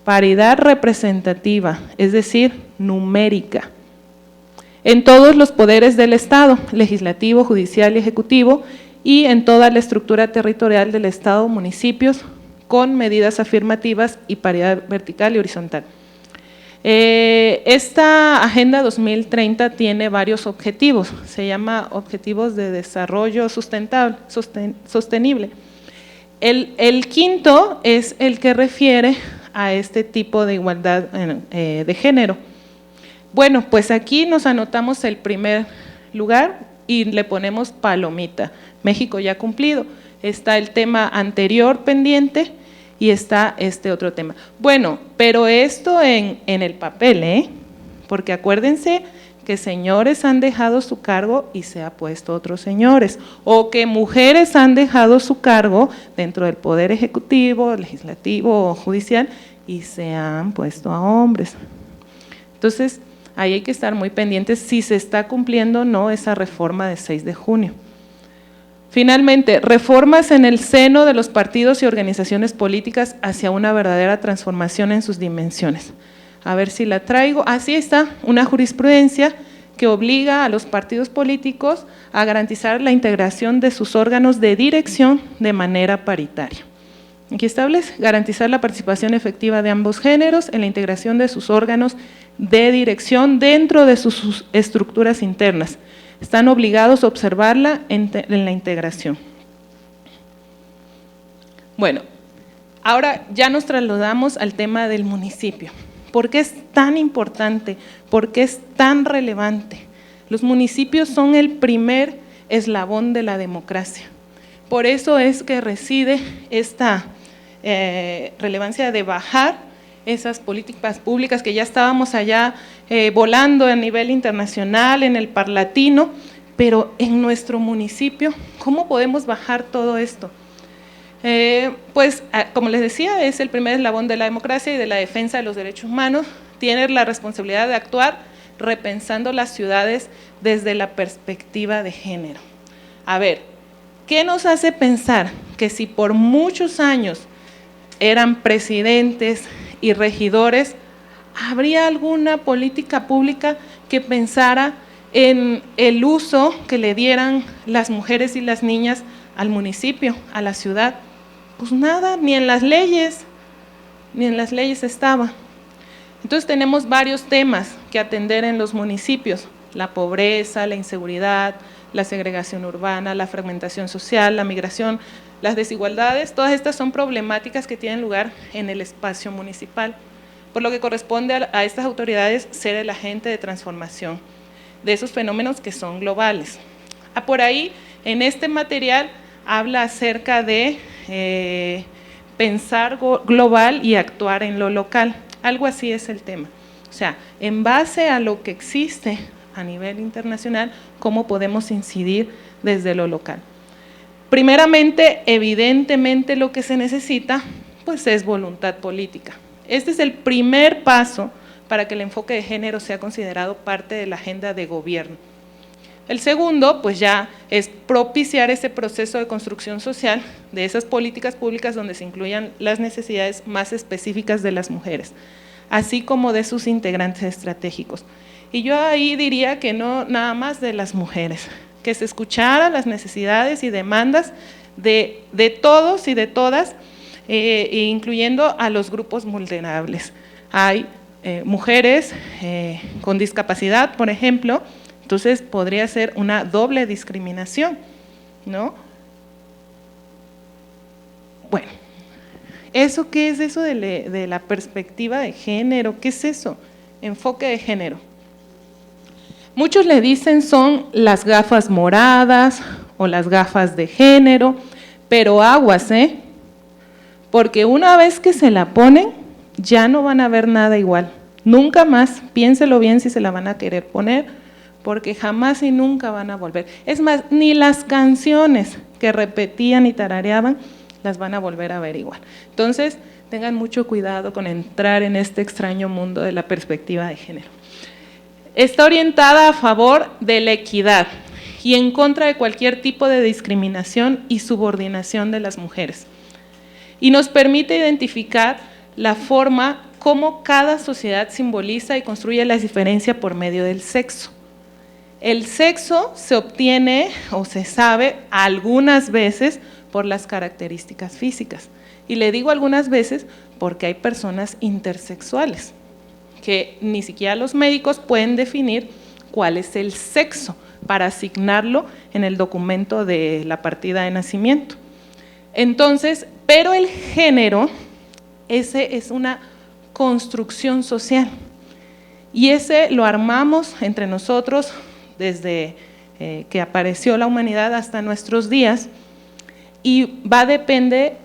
paridad representativa, es decir, numérica, en todos los poderes del Estado, legislativo, judicial y ejecutivo, y en toda la estructura territorial del Estado, municipios, con medidas afirmativas y paridad vertical y horizontal. Esta Agenda 2030 tiene varios objetivos, se llama Objetivos de Desarrollo Sostenible. El quinto es el que refiere a este tipo de igualdad de género. Bueno, pues aquí nos anotamos el primer lugar y le ponemos palomita, México ya cumplido. Está el tema anterior pendiente y está este otro tema. Bueno, pero esto en el papel, porque acuérdense que señores han dejado su cargo y se ha puesto otros señores, o que mujeres han dejado su cargo dentro del Poder Ejecutivo, Legislativo o Judicial y se han puesto a hombres. Entonces, ahí hay que estar muy pendientes si se está cumpliendo o no esa reforma de 6 de junio. Finalmente, reformas en el seno de los partidos y organizaciones políticas hacia una verdadera transformación en sus dimensiones. A ver si la traigo. Así está, una jurisprudencia que obliga a los partidos políticos a garantizar la integración de sus órganos de dirección de manera paritaria. Aquí establece garantizar la participación efectiva de ambos géneros en la integración de sus órganos de dirección dentro de sus estructuras internas. Están obligados a observarla en la integración. Bueno, ahora ya nos trasladamos al tema del municipio. ¿Por qué es tan importante? ¿Por qué es tan relevante? Los municipios son el primer eslabón de la democracia. Por eso es que reside esta relevancia de bajar esas políticas públicas que ya estábamos allá volando a nivel internacional, en el parlatino, pero en nuestro municipio, ¿cómo podemos bajar todo esto? Pues, como les decía, es el primer eslabón de la democracia y de la defensa de los derechos humanos, tiene la responsabilidad de actuar repensando las ciudades desde la perspectiva de género. A ver, ¿qué nos hace pensar que si por muchos años eran presidentes y regidores, habría alguna política pública que pensara en el uso que le dieran las mujeres y las niñas al municipio, a la ciudad? Pues nada, ni en las leyes estaba. Entonces tenemos varios temas que atender en los municipios: la pobreza, la inseguridad, la segregación urbana, la fragmentación social, la migración, las desigualdades. Todas estas son problemáticas que tienen lugar en el espacio municipal, por lo que corresponde a estas autoridades ser el agente de transformación de esos fenómenos que son globales. Por ahí, en este material, habla acerca de pensar global y actuar en lo local. Algo así es el tema. O sea, en base a lo que existe a nivel internacional, ¿cómo podemos incidir desde lo local? Primeramente, evidentemente lo que se necesita, pues es voluntad política. Este es el primer paso para que el enfoque de género sea considerado parte de la agenda de gobierno. El segundo, pues ya es propiciar ese proceso de construcción social de esas políticas públicas donde se incluyan las necesidades más específicas de las mujeres, así como de sus integrantes estratégicos. Y yo ahí diría que no nada más de las mujeres, que se escuchara las necesidades y demandas de todos y de todas, incluyendo a los grupos vulnerables. Hay mujeres con discapacidad, por ejemplo, entonces podría ser una doble discriminación, ¿no? Bueno, ¿Eso qué es eso de la perspectiva de género? ¿Qué es eso? Enfoque de género. Muchos le dicen son las gafas moradas o las gafas de género, pero aguas, porque una vez que se la ponen, ya no van a ver nada igual. Nunca más, piénselo bien si se la van a querer poner, porque jamás y nunca van a volver. Es más, ni las canciones que repetían y tarareaban las van a volver a ver igual. Entonces, tengan mucho cuidado con entrar en este extraño mundo de la perspectiva de género. Está orientada a favor de la equidad y en contra de cualquier tipo de discriminación y subordinación de las mujeres. Y nos permite identificar la forma como cada sociedad simboliza y construye la diferencia por medio del sexo. El sexo se obtiene o se sabe algunas veces por las características físicas. Y le digo algunas veces porque hay personas intersexuales que ni siquiera los médicos pueden definir cuál es el sexo para asignarlo en el documento de la partida de nacimiento. Entonces, pero el género, ese es una construcción social y ese lo armamos entre nosotros desde que apareció la humanidad hasta nuestros días y va a depender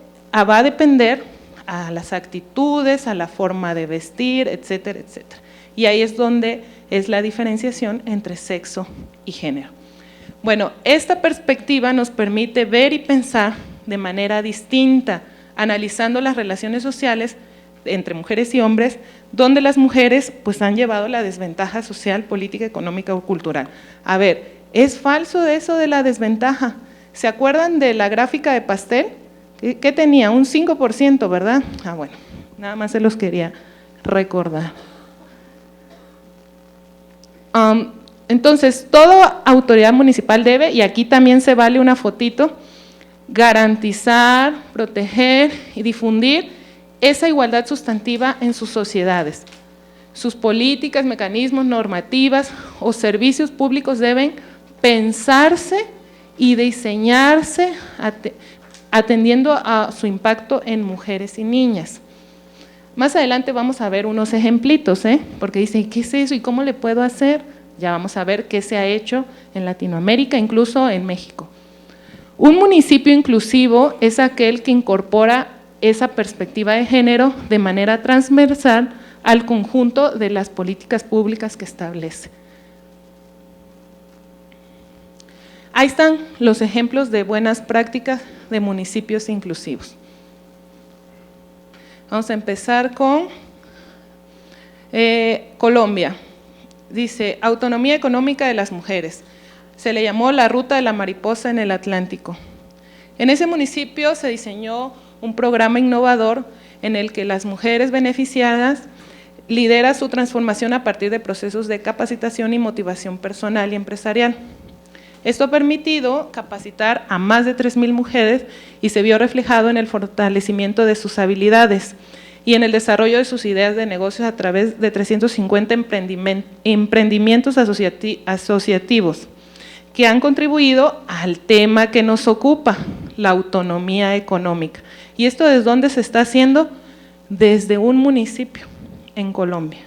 a las actitudes, a la forma de vestir, etcétera, etcétera. Y ahí es donde es la diferenciación entre sexo y género. Bueno, esta perspectiva nos permite ver y pensar de manera distinta, analizando las relaciones sociales entre mujeres y hombres, donde las mujeres pues han llevado la desventaja social, política, económica o cultural. A ver, ¿es falso eso de la desventaja? ¿Se acuerdan de la gráfica de Pastel? ¿Qué tenía? Un 5%, ¿verdad? Bueno, nada más se los quería recordar. Entonces, toda autoridad municipal debe, y aquí también se vale una fotito, garantizar, proteger y difundir esa igualdad sustantiva en sus sociedades. Sus políticas, mecanismos, normativas o servicios públicos deben pensarse y diseñarse atendiendo a su impacto en mujeres y niñas. Más adelante vamos a ver unos ejemplitos, porque dicen, ¿qué es eso y cómo le puedo hacer? Ya vamos a ver qué se ha hecho en Latinoamérica, incluso en México. Un municipio inclusivo es aquel que incorpora esa perspectiva de género de manera transversal al conjunto de las políticas públicas que establece. Ahí están los ejemplos de buenas prácticas de municipios inclusivos. Vamos a empezar con Colombia. Dice, autonomía económica de las mujeres. Se le llamó la ruta de la mariposa en el Atlántico. En ese municipio se diseñó un programa innovador en el que las mujeres beneficiadas lideran su transformación a partir de procesos de capacitación y motivación personal y empresarial. Esto ha permitido capacitar a más de 3,000 mujeres y se vio reflejado en el fortalecimiento de sus habilidades y en el desarrollo de sus ideas de negocios a través de 350 emprendimientos asociativos que han contribuido al tema que nos ocupa, la autonomía económica. ¿Y esto desde dónde se está haciendo? Desde un municipio en Colombia.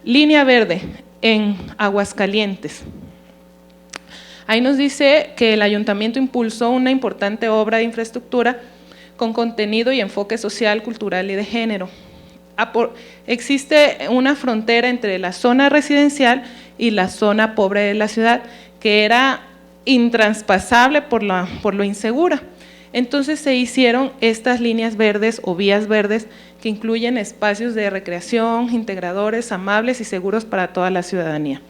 Línea verde en Aguascalientes. Ahí nos dice que el ayuntamiento impulsó una importante obra de infraestructura con contenido y enfoque social, cultural y de género. Existe una frontera entre la zona residencial y la zona pobre de la ciudad, que era intraspasable por lo insegura. Entonces se hicieron estas líneas verdes o vías verdes que incluyen espacios de recreación, integradores, amables y seguros para toda la ciudadanía.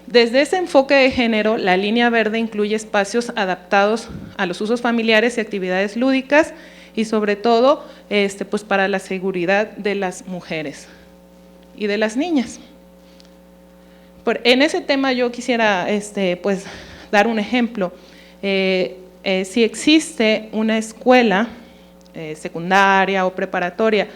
Desde ese enfoque de género, la línea verde incluye espacios adaptados a los usos familiares y actividades lúdicas y sobre todo pues para la seguridad de las mujeres y de las niñas. En ese tema yo quisiera pues dar un ejemplo. Si existe una escuela secundaria o preparatoria,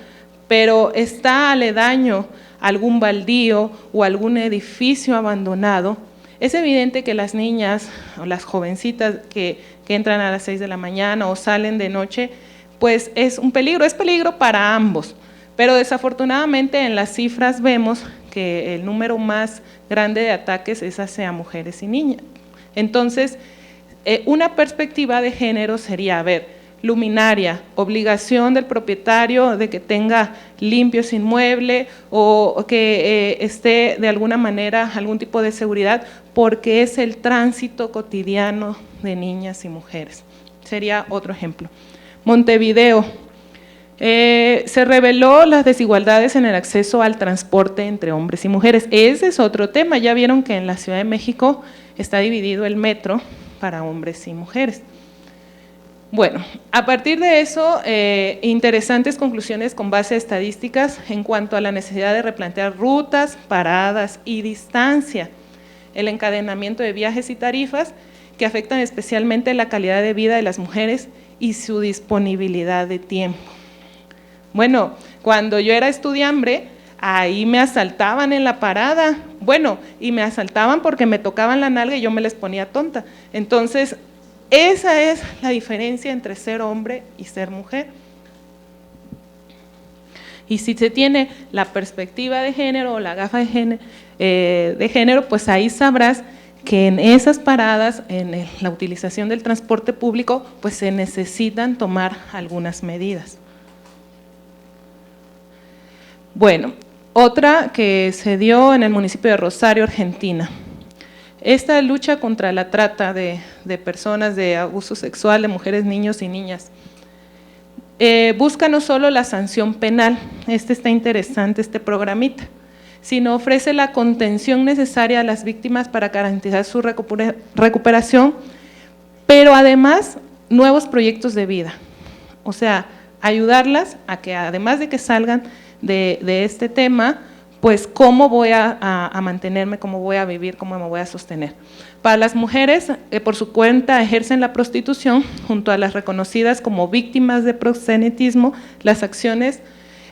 pero está aledaño a algún baldío o algún edificio abandonado, Es evidente que las niñas o las jovencitas que entran a las 6 de la mañana o salen de noche, pues es peligro para ambos, pero desafortunadamente en las cifras vemos que el número más grande de ataques es hacia mujeres y niñas. Entonces, una perspectiva de género sería, luminaria, obligación del propietario de que tenga limpio su inmueble o que esté de alguna manera algún tipo de seguridad, porque es el tránsito cotidiano de niñas y mujeres. Sería otro ejemplo. Montevideo. Se reveló las desigualdades en el acceso al transporte entre hombres y mujeres. Ese es otro tema. Ya vieron que en la Ciudad de México está dividido el metro para hombres y mujeres. Bueno, a partir de eso, interesantes conclusiones con base a estadísticas en cuanto a la necesidad de replantear rutas, paradas y distancia, el encadenamiento de viajes y tarifas que afectan especialmente la calidad de vida de las mujeres y su disponibilidad de tiempo. Bueno, cuando yo era estudiambre, ahí me asaltaban en la parada, y me asaltaban porque me tocaban la nalga y yo me les ponía tonta. Entonces, esa es la diferencia entre ser hombre y ser mujer. Y si se tiene la perspectiva de género o la gafa de género, pues ahí sabrás que en esas paradas, en la utilización del transporte público, pues se necesitan tomar algunas medidas. Bueno, otra que se dio en el municipio de Rosario, Argentina. Esta lucha contra la trata de personas, de abuso sexual de mujeres, niños y niñas, busca no solo la sanción penal, está interesante este programita, sino ofrece la contención necesaria a las víctimas para garantizar su recuperación, pero además nuevos proyectos de vida, o sea, ayudarlas a que además de que salgan de este tema, pues cómo voy a mantenerme, cómo voy a vivir, cómo me voy a sostener. Para las mujeres, por su cuenta ejercen la prostitución, junto a las reconocidas como víctimas de proxenetismo, las acciones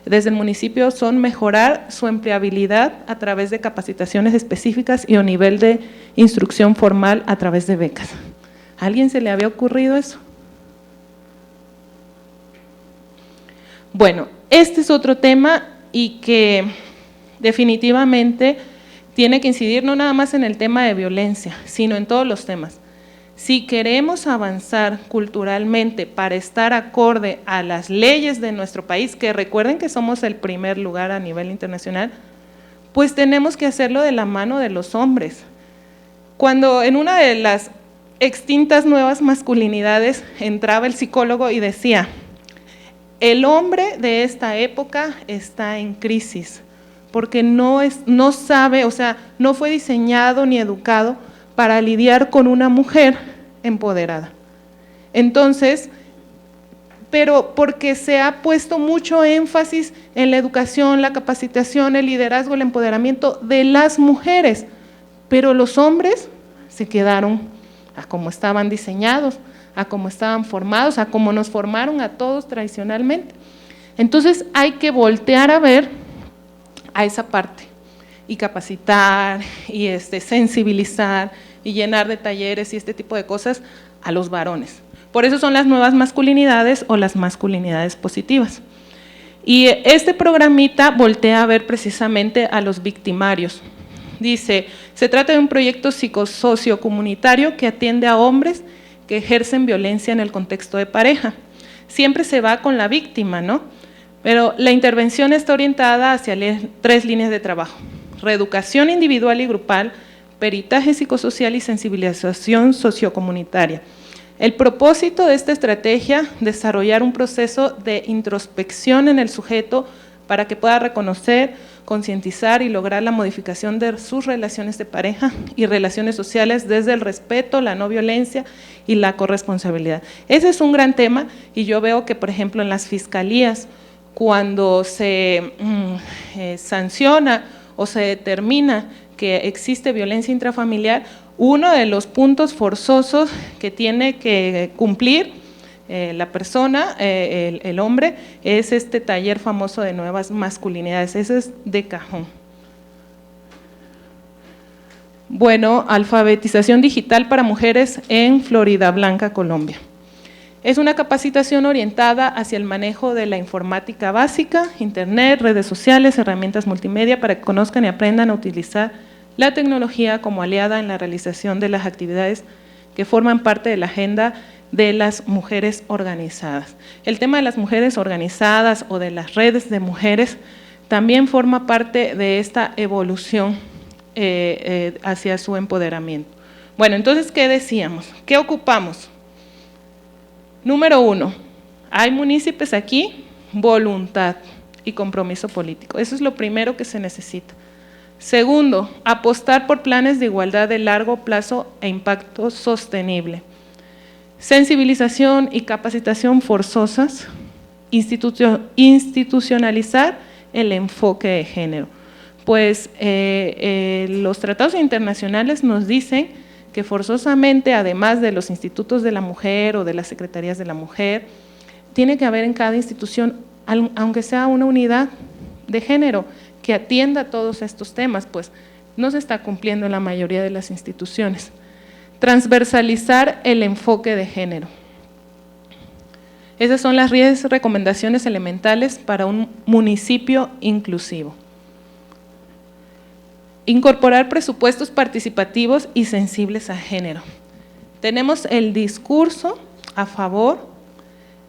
desde el municipio son mejorar su empleabilidad a través de capacitaciones específicas y un nivel de instrucción formal a través de becas. ¿A alguien se le había ocurrido eso? Bueno, este es otro tema y que definitivamente tiene que incidir no nada más en el tema de violencia, sino en todos los temas. Si queremos avanzar culturalmente para estar acorde a las leyes de nuestro país, que recuerden que somos el primer lugar a nivel internacional, pues tenemos que hacerlo de la mano de los hombres. Cuando en una de las extintas nuevas masculinidades entraba el psicólogo y decía, el hombre de esta época está en crisis, porque no sabe, o sea, no fue diseñado ni educado para lidiar con una mujer empoderada. Entonces, pero porque se ha puesto mucho énfasis en la educación, la capacitación, el liderazgo, el empoderamiento de las mujeres, pero los hombres se quedaron a como estaban diseñados, a cómo estaban formados, a cómo nos formaron a todos tradicionalmente. Entonces hay que voltear a ver a esa parte y capacitar y sensibilizar y llenar de talleres y este tipo de cosas a los varones. Por eso son las nuevas masculinidades o las masculinidades positivas. Y este programita voltea a ver precisamente a los victimarios. Dice, se trata de un proyecto psicosociocomunitario que atiende a hombres que ejercen violencia en el contexto de pareja. Siempre se va con la víctima, ¿no? Pero la intervención está orientada hacia 3 líneas de trabajo: reeducación individual y grupal, peritaje psicosocial y sensibilización sociocomunitaria. El propósito de esta estrategia, desarrollar un proceso de introspección en el sujeto para que pueda reconocer, concientizar y lograr la modificación de sus relaciones de pareja y relaciones sociales desde el respeto, la no violencia y la corresponsabilidad. Ese es un gran tema y yo veo que, por ejemplo, en las fiscalías, cuando se sanciona o se determina que existe violencia intrafamiliar, uno de los puntos forzosos que tiene que cumplir la persona, el hombre, es este taller famoso de nuevas masculinidades. Ese es de cajón. Bueno, alfabetización digital para mujeres en Floridablanca, Colombia. Es una capacitación orientada hacia el manejo de la informática básica, internet, redes sociales, herramientas multimedia para que conozcan y aprendan a utilizar la tecnología como aliada en la realización de las actividades que forman parte de la agenda de las mujeres organizadas. El tema de las mujeres organizadas o de las redes de mujeres también forma parte de esta evolución hacia su empoderamiento. Bueno, entonces, ¿qué decíamos? ¿Qué ocupamos? Número 1, hay municipios aquí, voluntad y compromiso político. Eso es lo primero que se necesita. Segundo, apostar por planes de igualdad de largo plazo e impacto sostenible. Sensibilización y capacitación forzosas, institucionalizar el enfoque de género. Pues los tratados internacionales nos dicen que forzosamente, además de los institutos de la mujer o de las secretarías de la mujer, tiene que haber en cada institución, aunque sea una unidad de género, que atienda todos estos temas, pues no se está cumpliendo en la mayoría de las instituciones. Transversalizar el enfoque de género. Esas son las 10 recomendaciones elementales para un municipio inclusivo. Incorporar presupuestos participativos y sensibles a género. Tenemos el discurso a favor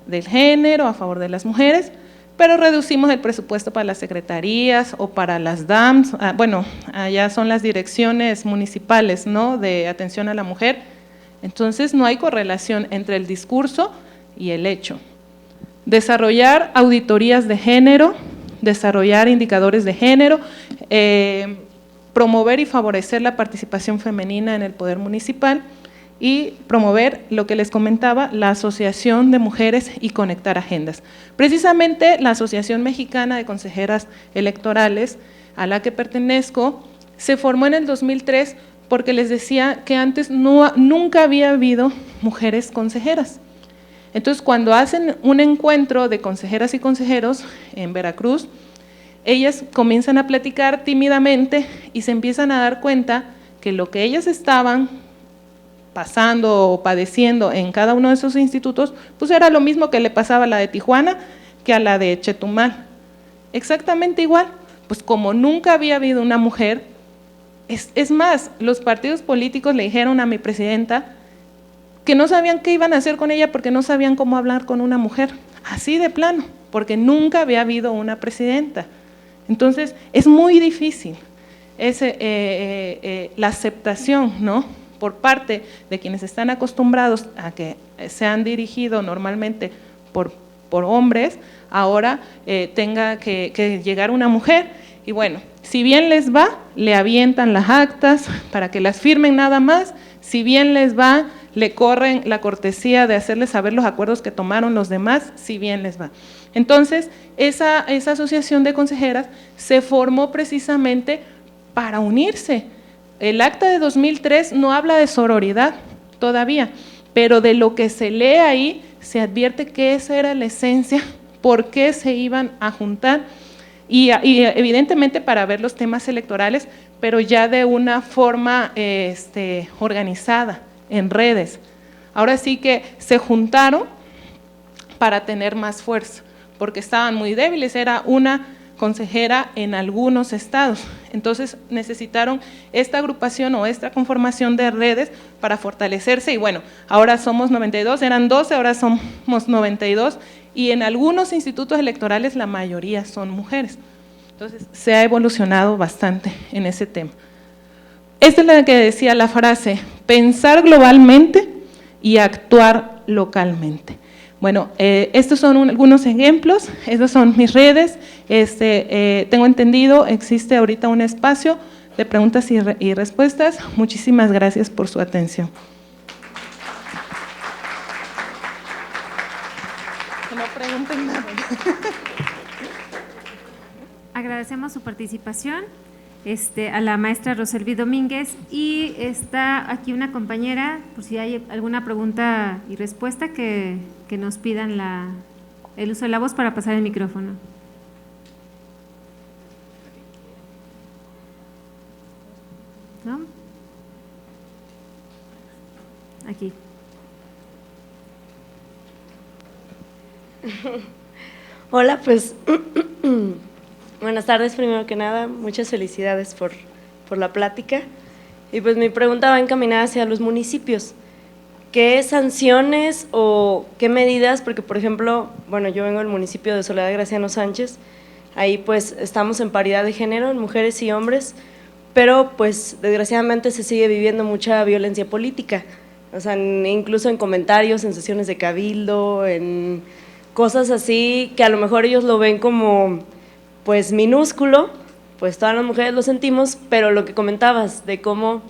del género, a favor de las mujeres, pero reducimos el presupuesto para las secretarías o para las DAMS, bueno, allá son las direcciones municipales, ¿no?, de atención a la mujer. Entonces no hay correlación entre el discurso y el hecho. Desarrollar auditorías de género, desarrollar indicadores de género, promover y favorecer la participación femenina en el poder municipal y promover, lo que les comentaba, la asociación de mujeres y conectar agendas. Precisamente la Asociación Mexicana de Consejeras Electorales, a la que pertenezco, se formó en el 2003 porque les decía que antes nunca había habido mujeres consejeras. Entonces, cuando hacen un encuentro de consejeras y consejeros en Veracruz, ellas comienzan a platicar tímidamente y se empiezan a dar cuenta que lo que ellas estaban pasando o padeciendo en cada uno de esos institutos, pues era lo mismo que le pasaba a la de Tijuana que a la de Chetumal. Exactamente igual, pues como nunca había habido una mujer, es más, los partidos políticos le dijeron a mi presidenta que no sabían qué iban a hacer con ella porque no sabían cómo hablar con una mujer, así de plano, porque nunca había habido una presidenta. Entonces, es muy difícil la aceptación, ¿no?, por parte de quienes están acostumbrados a que sean dirigidos normalmente por hombres, ahora tenga que llegar una mujer y bueno, si bien les va, le avientan las actas para que las firmen nada más, si bien les va, le corren la cortesía de hacerles saber los acuerdos que tomaron los demás, si bien les va. Entonces, esa asociación de consejeras se formó precisamente para unirse. El acta de 2003 no habla de sororidad todavía, pero de lo que se lee ahí se advierte que esa era la esencia, por qué se iban a juntar y evidentemente para ver los temas electorales, pero ya de una forma organizada en redes. Ahora sí que se juntaron para tener más fuerza, porque estaban muy débiles, era una consejera en algunos estados, entonces necesitaron esta agrupación o esta conformación de redes para fortalecerse y bueno, ahora somos 92, eran 12, ahora somos 92 y en algunos institutos electorales la mayoría son mujeres, entonces se ha evolucionado bastante en ese tema. Esta es la que decía la frase, pensar globalmente y actuar localmente. Bueno, estos son algunos ejemplos, estas son mis redes, tengo entendido, existe ahorita un espacio de preguntas y respuestas. Muchísimas gracias por su atención. Que no pregunten nada. Agradecemos su participación a la maestra Roselvi Domínguez y está aquí una compañera, por si hay alguna pregunta y respuesta que nos pidan el uso de la voz para pasar el micrófono. ¿No? aquí. Hola, pues buenas tardes primero que nada, muchas felicidades por la plática. Y pues mi pregunta va encaminada hacia los municipios. ¿Qué sanciones o qué medidas? Porque por ejemplo, bueno, yo vengo del municipio de Soledad Graciano Sánchez, ahí pues estamos en paridad de género, en mujeres y hombres, pero pues desgraciadamente se sigue viviendo mucha violencia política, o sea, incluso en comentarios, en sesiones de cabildo, en cosas así que a lo mejor ellos lo ven como pues minúsculo, pues todas las mujeres lo sentimos, pero lo que comentabas de cómo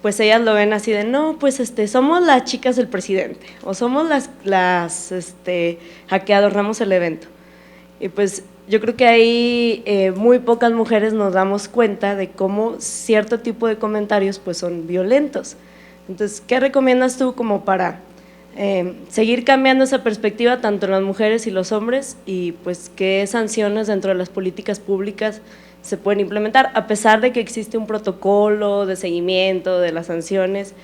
pues ellas lo ven así de no, pues somos las chicas del presidente o somos las a que adornamos el evento. Y pues yo creo que ahí muy pocas mujeres nos damos cuenta de cómo cierto tipo de comentarios pues son violentos. Entonces, ¿qué recomiendas tú como para seguir cambiando esa perspectiva tanto en las mujeres y los hombres y pues qué sanciones dentro de las políticas públicas se pueden implementar, a pesar de que existe un protocolo de seguimiento de las sanciones?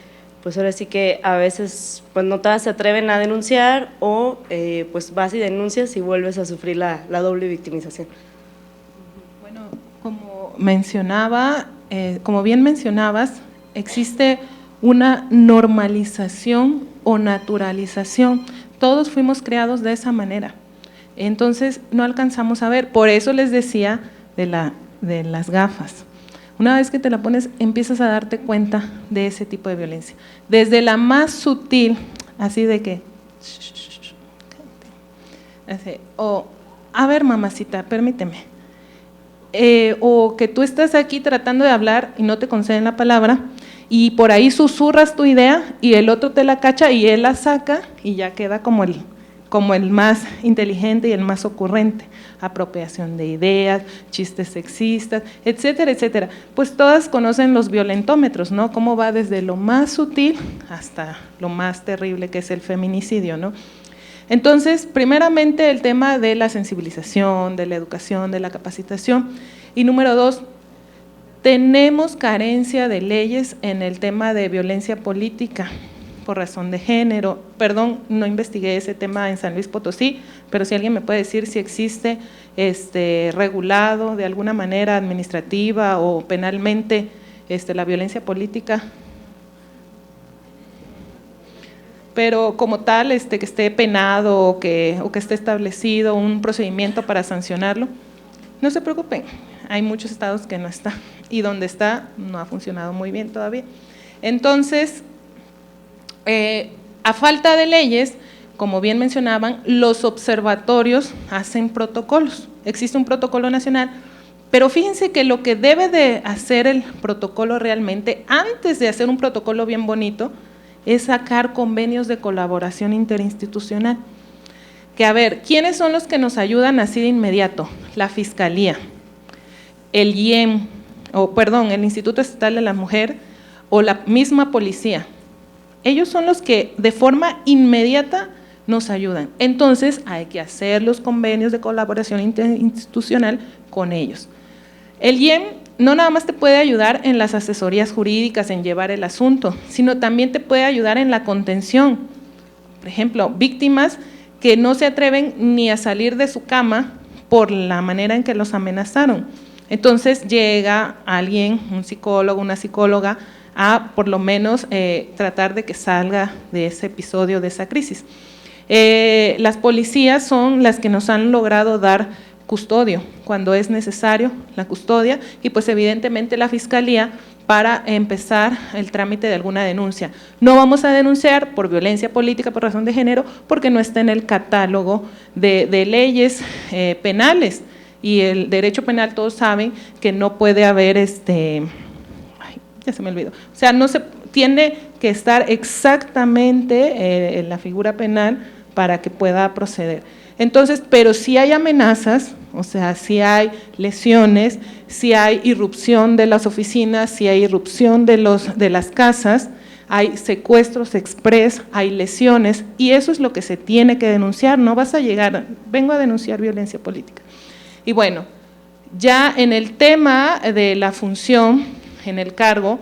Pues ahora sí que a veces pues no todas se atreven a denunciar o pues vas y denuncias y vuelves a sufrir la doble victimización. Bueno, como bien mencionabas, existe una normalización o naturalización. Todos fuimos creados de esa manera. Entonces no alcanzamos a ver, por eso les decía de las gafas. Una vez que te la pones, empiezas a darte cuenta de ese tipo de violencia. Desde la más sutil, así de que, o a ver mamacita, permíteme, o que tú estás aquí tratando de hablar y no te conceden la palabra, y por ahí susurras tu idea y el otro te la cacha y él la saca y ya queda como el más inteligente y el más ocurrente. Apropiación de ideas, chistes sexistas, etcétera, etcétera. Pues todas conocen los violentómetros, ¿no? Cómo va desde lo más sutil hasta lo más terrible que es el feminicidio, ¿no? Entonces, primeramente el tema de la sensibilización, de la educación, de la capacitación. Y número 2, tenemos carencia de leyes en el tema de violencia política por razón de género. Perdón, no investigué ese tema en San Luis Potosí, pero si alguien me puede decir si existe regulado de alguna manera administrativa o penalmente la violencia política. Pero como tal, que esté penado o que esté establecido un procedimiento para sancionarlo, no se preocupen, hay muchos estados que no está, y donde está no ha funcionado muy bien todavía. Entonces, a falta de leyes, como bien mencionaban, los observatorios hacen protocolos. Existe un protocolo nacional, pero fíjense que lo que debe de hacer el protocolo realmente, antes de hacer un protocolo bien bonito, es sacar convenios de colaboración interinstitucional. Que a ver, ¿quiénes son los que nos ayudan así de inmediato? La Fiscalía, el IEM, el Instituto Estatal de la Mujer o la misma policía. Ellos son los que de forma inmediata nos ayudan. Entonces hay que hacer los convenios de colaboración interinstitucional con ellos. El IEM no nada más te puede ayudar en las asesorías jurídicas, en llevar el asunto, sino también te puede ayudar en la contención. Por ejemplo, víctimas que no se atreven ni a salir de su cama por la manera en que los amenazaron. Entonces llega alguien, un psicólogo, una psicóloga, a por lo menos tratar de que salga de ese episodio, de esa crisis. Las policías son las que nos han logrado dar custodio, cuando es necesario la custodia, y pues evidentemente la Fiscalía para empezar el trámite de alguna denuncia. No vamos a denunciar por violencia política por razón de género porque no está en el catálogo de leyes penales, y el derecho penal todos saben que no puede haber ya se me olvidó, o sea, no se tiene que estar exactamente en la figura penal para que pueda proceder. Entonces, pero si hay amenazas, o sea, si hay lesiones, si hay irrupción de las oficinas, si hay irrupción de las casas, hay secuestros express, hay lesiones, y eso es lo que se tiene que denunciar. No vas a llegar, vengo a denunciar violencia política. Y bueno, ya en el tema de la función, en el cargo,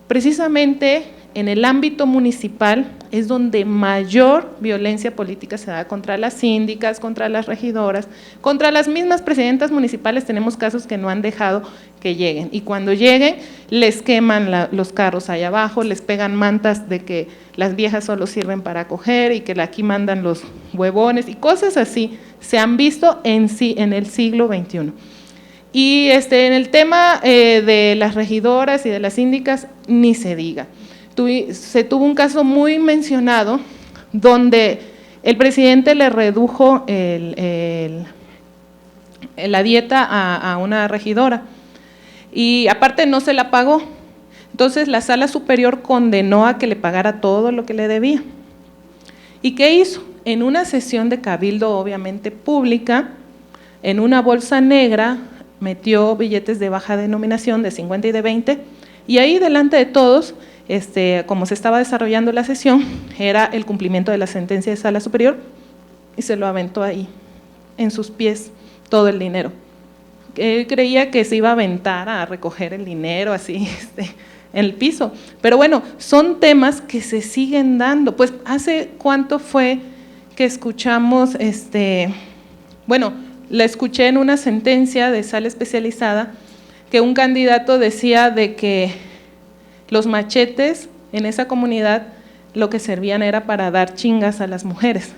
precisamente en el ámbito municipal es donde mayor violencia política se da contra las síndicas, contra las regidoras, contra las mismas presidentas municipales. Tenemos casos que no han dejado que lleguen, y cuando lleguen les queman los carros allá abajo, les pegan mantas de que las viejas solo sirven para coger y que aquí mandan los huevones y cosas así, se han visto en el siglo XXI. Y en el tema de las regidoras y de las síndicas, ni se diga. Se tuvo un caso muy mencionado donde el presidente le redujo la dieta a una regidora y aparte no se la pagó. Entonces la Sala Superior condenó a que le pagara todo lo que le debía. ¿Y qué hizo? En una sesión de cabildo obviamente pública, en una bolsa negra, metió billetes de baja denominación de 50 y de 20, y ahí delante de todos, como se estaba desarrollando la sesión, era el cumplimiento de la sentencia de Sala Superior, y se lo aventó ahí, en sus pies, todo el dinero. Él creía que se iba a aventar a recoger el dinero así, en el piso, pero bueno, son temas que se siguen dando. Pues ¿hace cuánto fue que escuchamos, bueno, la escuché en una sentencia de sala especializada, que un candidato decía de que los machetes en esa comunidad lo que servían era para dar chingas a las mujeres.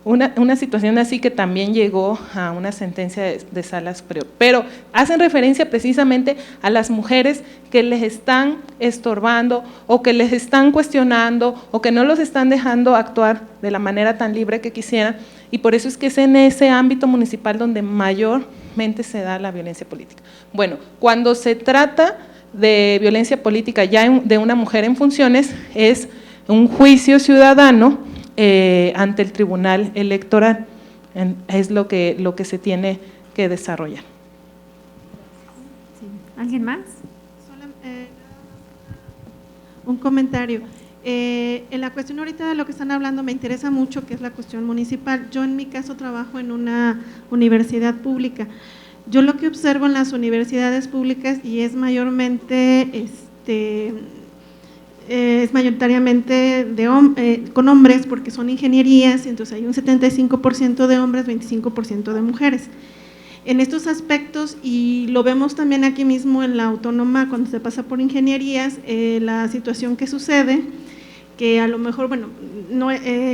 Una situación así que también llegó a una sentencia de sala superior, pero hacen referencia precisamente a las mujeres que les están estorbando o que les están cuestionando o que no los están dejando actuar de la manera tan libre que quisieran, y por eso es que es en ese ámbito municipal donde mayormente se da la violencia política. Bueno, cuando se trata de violencia política ya de una mujer en funciones, es un juicio ciudadano ante el Tribunal Electoral, es lo que se tiene que desarrollar. Sí. ¿Alguien más? Un comentario. En la cuestión ahorita de lo que están hablando me interesa mucho, que es la cuestión municipal. Yo en mi caso trabajo en una universidad pública. Yo lo que observo en las universidades públicas, y es mayormente es mayoritariamente con hombres, porque son ingenierías, entonces hay un 75% de hombres, 25% de mujeres. En estos aspectos, y lo vemos también aquí mismo en la autónoma cuando se pasa por ingenierías, la situación que sucede, que a lo mejor, bueno, no,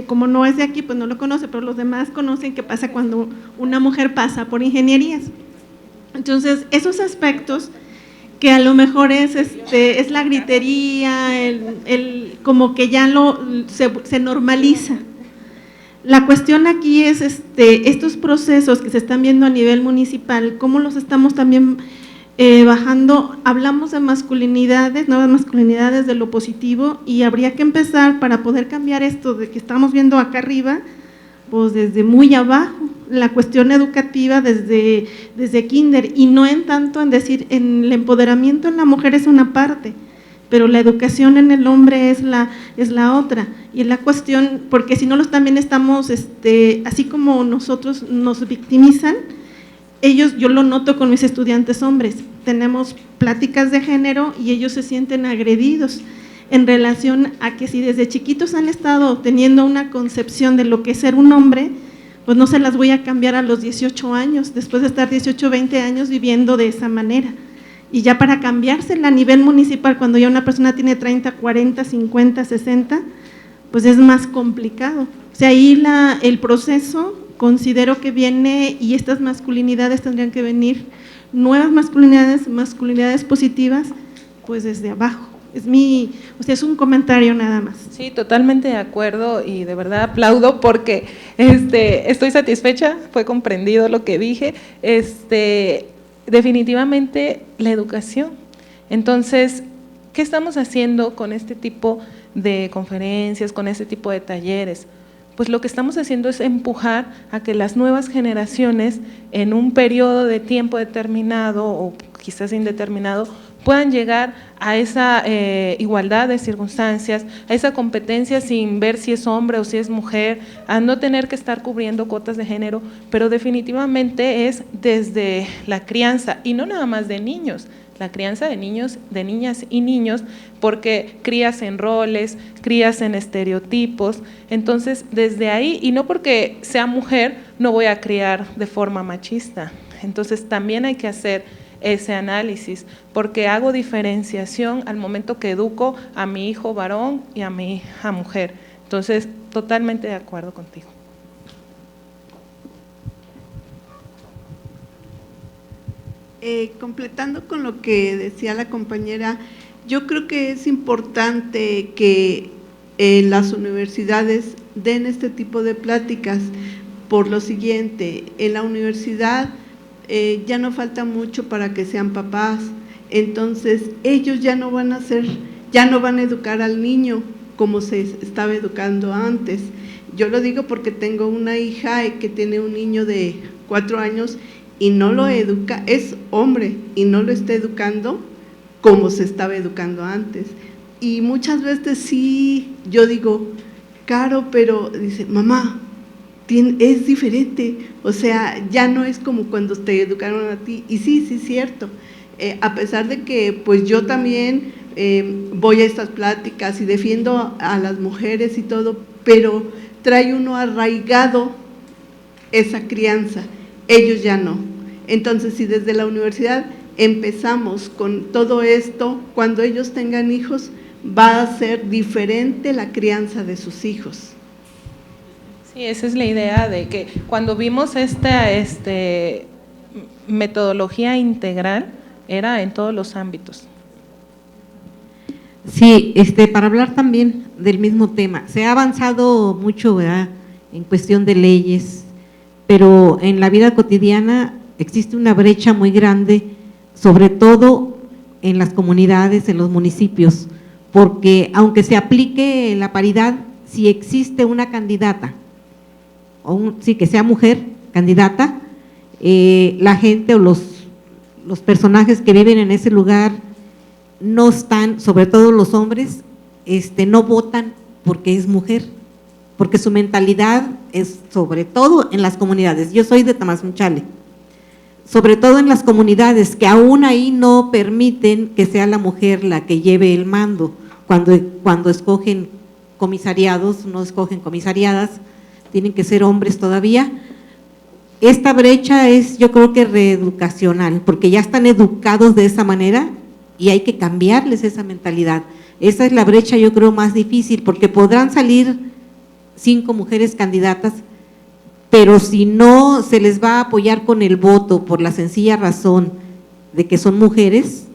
como no es de aquí, pues no lo conoce, pero los demás conocen qué pasa cuando una mujer pasa por ingenierías. Entonces, esos aspectos que a lo mejor es la gritería, como que ya se normaliza. La cuestión aquí es estos procesos que se están viendo a nivel municipal, cómo los estamos también bajando. Hablamos de masculinidades, nuevas masculinidades, de lo positivo, y habría que empezar para poder cambiar esto de que estamos viendo acá arriba, pues desde muy abajo, la cuestión educativa desde kinder, y no en tanto en decir, en el empoderamiento en la mujer es una parte, pero la educación en el hombre es la otra, y es la cuestión, porque si no también estamos, así como nosotros nos victimizan, ellos, yo lo noto con mis estudiantes hombres, tenemos pláticas de género y ellos se sienten agredidos en relación a que si desde chiquitos han estado teniendo una concepción de lo que es ser un hombre, pues no se las voy a cambiar a los 18 años, después de estar 18, 20 años viviendo de esa manera. Y ya para cambiársela a nivel municipal, cuando ya una persona tiene 30, 40, 50, 60, pues es más complicado. O sea, ahí el proceso considero que viene, y estas masculinidades tendrían que venir, nuevas masculinidades positivas, pues desde abajo. Es un comentario nada más. Sí, totalmente de acuerdo, y de verdad aplaudo porque estoy satisfecha, fue comprendido lo que dije. Definitivamente la educación. Entonces, ¿qué estamos haciendo con este tipo de conferencias, con este tipo de talleres? Pues lo que estamos haciendo es empujar a que las nuevas generaciones en un periodo de tiempo determinado o quizás indeterminado puedan llegar a esa igualdad de circunstancias, a esa competencia sin ver si es hombre o si es mujer, a no tener que estar cubriendo cuotas de género, pero definitivamente es desde la crianza, y no nada más de niños, la crianza de niños, de niñas y niños, porque crías en roles, crías en estereotipos, entonces desde ahí, y no porque sea mujer, no voy a criar de forma machista, entonces también hay que hacer ese análisis, porque hago diferenciación al momento que educo a mi hijo varón y a mi hija mujer, entonces totalmente de acuerdo contigo. Completando con lo que decía la compañera, yo creo que es importante que las universidades den este tipo de pláticas por lo siguiente: en la universidad ya no falta mucho para que sean papás, entonces ellos ya no van a educar al niño como se estaba educando antes. Yo lo digo porque tengo una hija que tiene un niño de 4 años y no lo educa, es hombre y no lo está educando como se estaba educando antes. Y muchas veces sí, yo digo, Caro, pero dice, mamá, es diferente, o sea, ya no es como cuando te educaron a ti. Y sí, es cierto, a pesar de que pues yo también voy a estas pláticas y defiendo a las mujeres y todo, pero trae uno arraigado esa crianza, ellos ya no. Entonces, si desde la universidad empezamos con todo esto, cuando ellos tengan hijos, va a ser diferente la crianza de sus hijos. Sí, esa es la idea de que cuando vimos esta metodología integral, era en todos los ámbitos. Sí, para hablar también del mismo tema, se ha avanzado mucho, ¿verdad?, en cuestión de leyes, pero en la vida cotidiana existe una brecha muy grande, sobre todo en las comunidades, en los municipios, porque aunque se aplique la paridad, si existe una candidata, sí, que sea mujer candidata, la gente o los personajes que viven en ese lugar no están, sobre todo los hombres, no votan porque es mujer, porque su mentalidad es sobre todo en las comunidades. Yo soy de Tamazunchale, sobre todo en las comunidades que aún ahí no permiten que sea la mujer la que lleve el mando, cuando escogen comisariados, no escogen comisariadas, tienen que ser hombres todavía. Esta brecha es, yo creo que reeducacional, porque ya están educados de esa manera y hay que cambiarles esa mentalidad. Esa es la brecha, yo creo, más difícil, porque podrán salir 5 mujeres candidatas, pero si no se les va a apoyar con el voto por la sencilla razón de que son mujeres,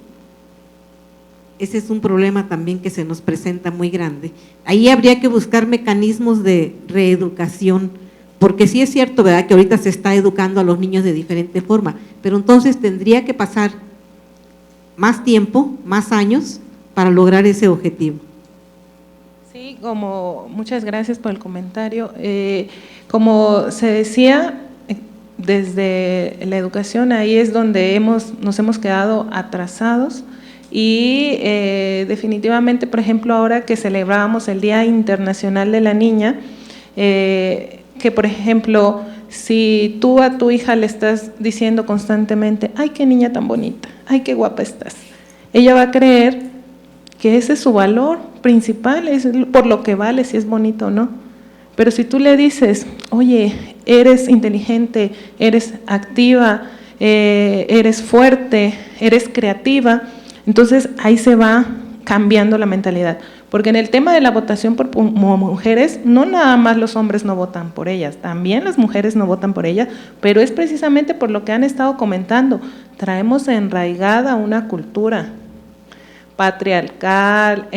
ese es un problema también que se nos presenta muy grande. Ahí habría que buscar mecanismos de reeducación, porque sí es cierto, ¿verdad?, que ahorita se está educando a los niños de diferente forma, pero entonces tendría que pasar más tiempo, más años para lograr ese objetivo. Sí, muchas gracias por el comentario. Como se decía, desde la educación ahí es donde nos hemos quedado atrasados y definitivamente, por ejemplo, ahora que celebrábamos el Día Internacional de la Niña, que por ejemplo, si tú a tu hija le estás diciendo constantemente, ay, qué niña tan bonita, ay, qué guapa estás, ella va a creer que ese es su valor principal, es por lo que vale, si es bonito o no. Pero si tú le dices, oye, eres inteligente, eres activa, eres fuerte, eres creativa, entonces ahí se va cambiando la mentalidad. Porque en el tema de la votación por mujeres, no nada más los hombres no votan por ellas, también las mujeres no votan por ellas, pero es precisamente por lo que han estado comentando. Traemos enraigada una cultura patriarcal,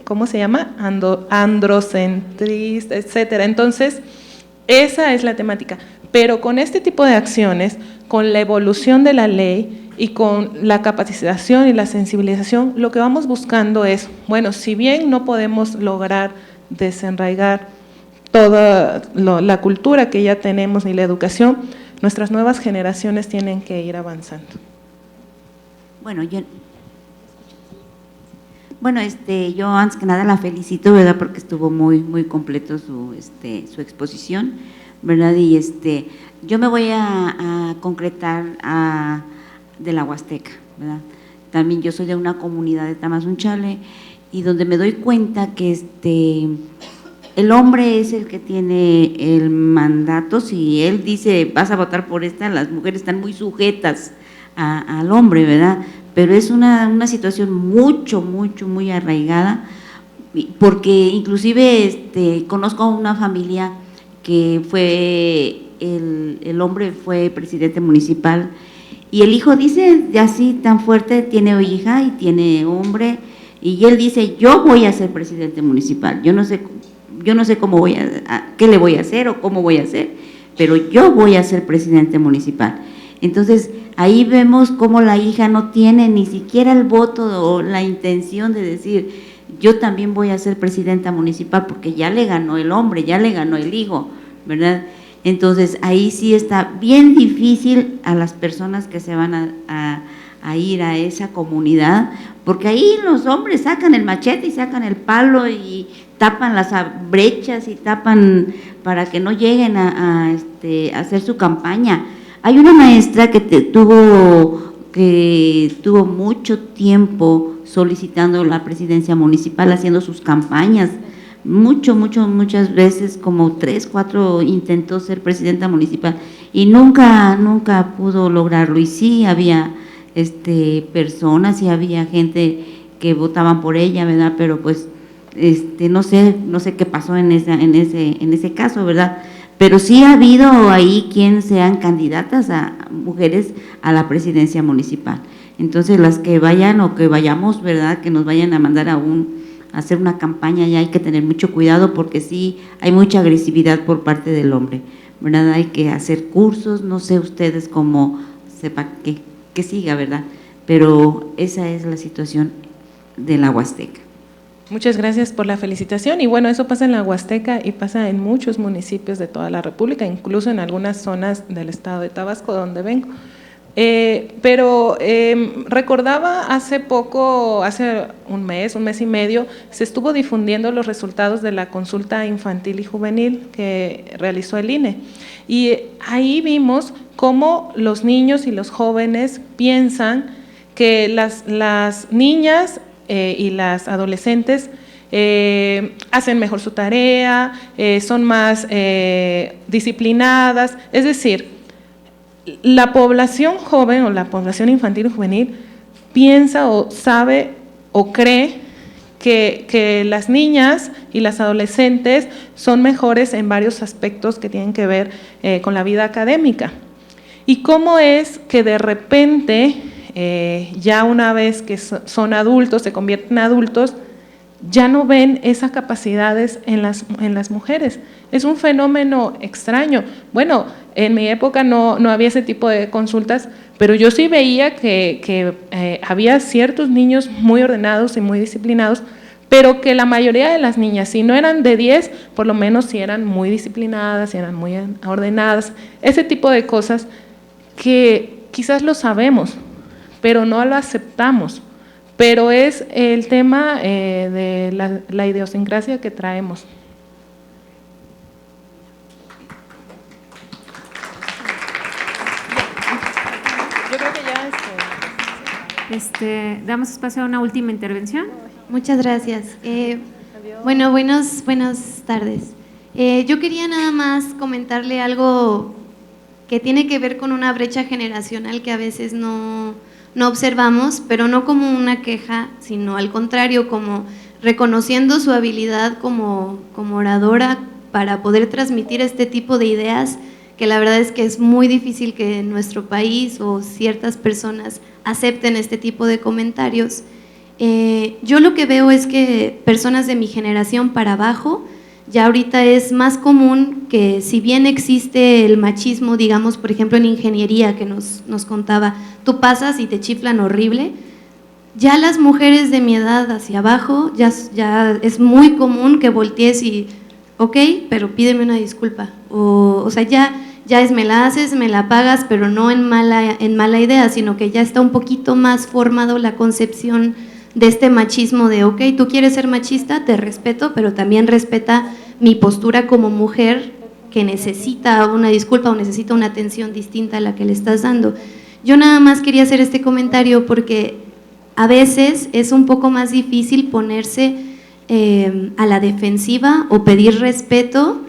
¿cómo se llama? Androcentrista, etcétera. Entonces, esa es la temática. Pero con este tipo de acciones, con la evolución de la ley y con la capacitación y la sensibilización, lo que vamos buscando es, bueno, si bien no podemos lograr desenraigar toda la cultura que ya tenemos ni la educación, nuestras nuevas generaciones tienen que ir avanzando. Bueno, Bueno, yo antes que nada la felicito, ¿verdad? Porque estuvo muy completo su exposición, ¿verdad? Y yo me voy a concretar de la Huasteca, ¿verdad? También yo soy de una comunidad de Tamazunchale y donde me doy cuenta que el hombre es el que tiene el mandato. Si él dice vas a votar por esta, las mujeres están muy sujetas al hombre, ¿verdad? Pero es una situación muy arraigada, porque inclusive conozco una familia que fue, el hombre fue presidente municipal y el hijo dice así tan fuerte, tiene hija y tiene hombre, y él dice yo voy a ser presidente municipal, yo no sé cómo qué le voy a hacer o cómo voy a hacer, pero yo voy a ser presidente municipal. Entonces, ahí vemos cómo la hija no tiene ni siquiera el voto o la intención de decir, yo también voy a ser presidenta municipal, porque ya le ganó el hombre, ya le ganó el hijo, ¿verdad? Entonces, ahí sí está bien difícil a las personas que se van a ir a esa comunidad, porque ahí los hombres sacan el machete y sacan el palo y tapan las brechas y tapan para que no lleguen a hacer su campaña. Hay una maestra que tuvo mucho tiempo solicitando la presidencia municipal, haciendo sus campañas, muchas veces, como 3, 4 intentó ser presidenta municipal y nunca pudo lograrlo. Y sí había personas y había gente que votaban por ella, ¿verdad? Pero pues no sé qué pasó en ese caso, ¿verdad? Pero sí ha habido ahí quien sean candidatas a mujeres a la presidencia municipal. Entonces, las que vayan o que vayamos, ¿verdad?, que nos vayan a mandar a hacer una campaña, ya hay que tener mucho cuidado, porque sí hay mucha agresividad por parte del hombre, ¿verdad? Hay que hacer cursos, no sé ustedes cómo sepa que siga, ¿verdad? Pero esa es la situación de la Huasteca. Muchas gracias por la felicitación. Y bueno, eso pasa en la Huasteca y pasa en muchos municipios de toda la República, incluso en algunas zonas del estado de Tabasco, donde vengo. Pero recordaba hace poco, hace un mes y medio, se estuvo difundiendo los resultados de la consulta infantil y juvenil que realizó el INE. Y ahí vimos cómo los niños y los jóvenes piensan que las niñas y las adolescentes hacen mejor su tarea, son más disciplinadas, es decir, la población joven o la población infantil y juvenil piensa o sabe o cree que las niñas y las adolescentes son mejores en varios aspectos que tienen que ver con la vida académica. Y cómo es que de repente, ya una vez que son adultos, se convierten en adultos, ya no ven esas capacidades en las mujeres. Es un fenómeno extraño. Bueno, en mi época no había ese tipo de consultas, pero yo sí veía que había ciertos niños muy ordenados y muy disciplinados, pero que la mayoría de las niñas, si no eran de 10, por lo menos sí eran muy disciplinadas, eran muy ordenadas, ese tipo de cosas que quizás lo sabemos, pero no lo aceptamos. Pero es el tema de la idiosincrasia que traemos. Yo creo que ya damos espacio a una última intervención. Muchas gracias. Bueno, buenas tardes. Yo quería nada más comentarle algo que tiene que ver con una brecha generacional que a veces no observamos, pero no como una queja, sino al contrario, como reconociendo su habilidad como oradora para poder transmitir este tipo de ideas, que la verdad es que es muy difícil que en nuestro país o ciertas personas acepten este tipo de comentarios. Yo lo que veo es que personas de mi generación para abajo, ya ahorita es más común que, si bien existe el machismo, digamos, por ejemplo, en ingeniería que nos contaba, tú pasas y te chiflan horrible, ya las mujeres de mi edad hacia abajo, ya es muy común que voltees y, ok, pero pídeme una disculpa, o sea, ya es me la haces, me la pagas, pero no en mala idea, sino que ya está un poquito más formado la concepción de este machismo de, ok, tú quieres ser machista, te respeto, pero también respeta mi postura como mujer que necesita una disculpa o necesita una atención distinta a la que le estás dando. Yo nada más quería hacer este comentario porque a veces es un poco más difícil ponerse a la defensiva o pedir respeto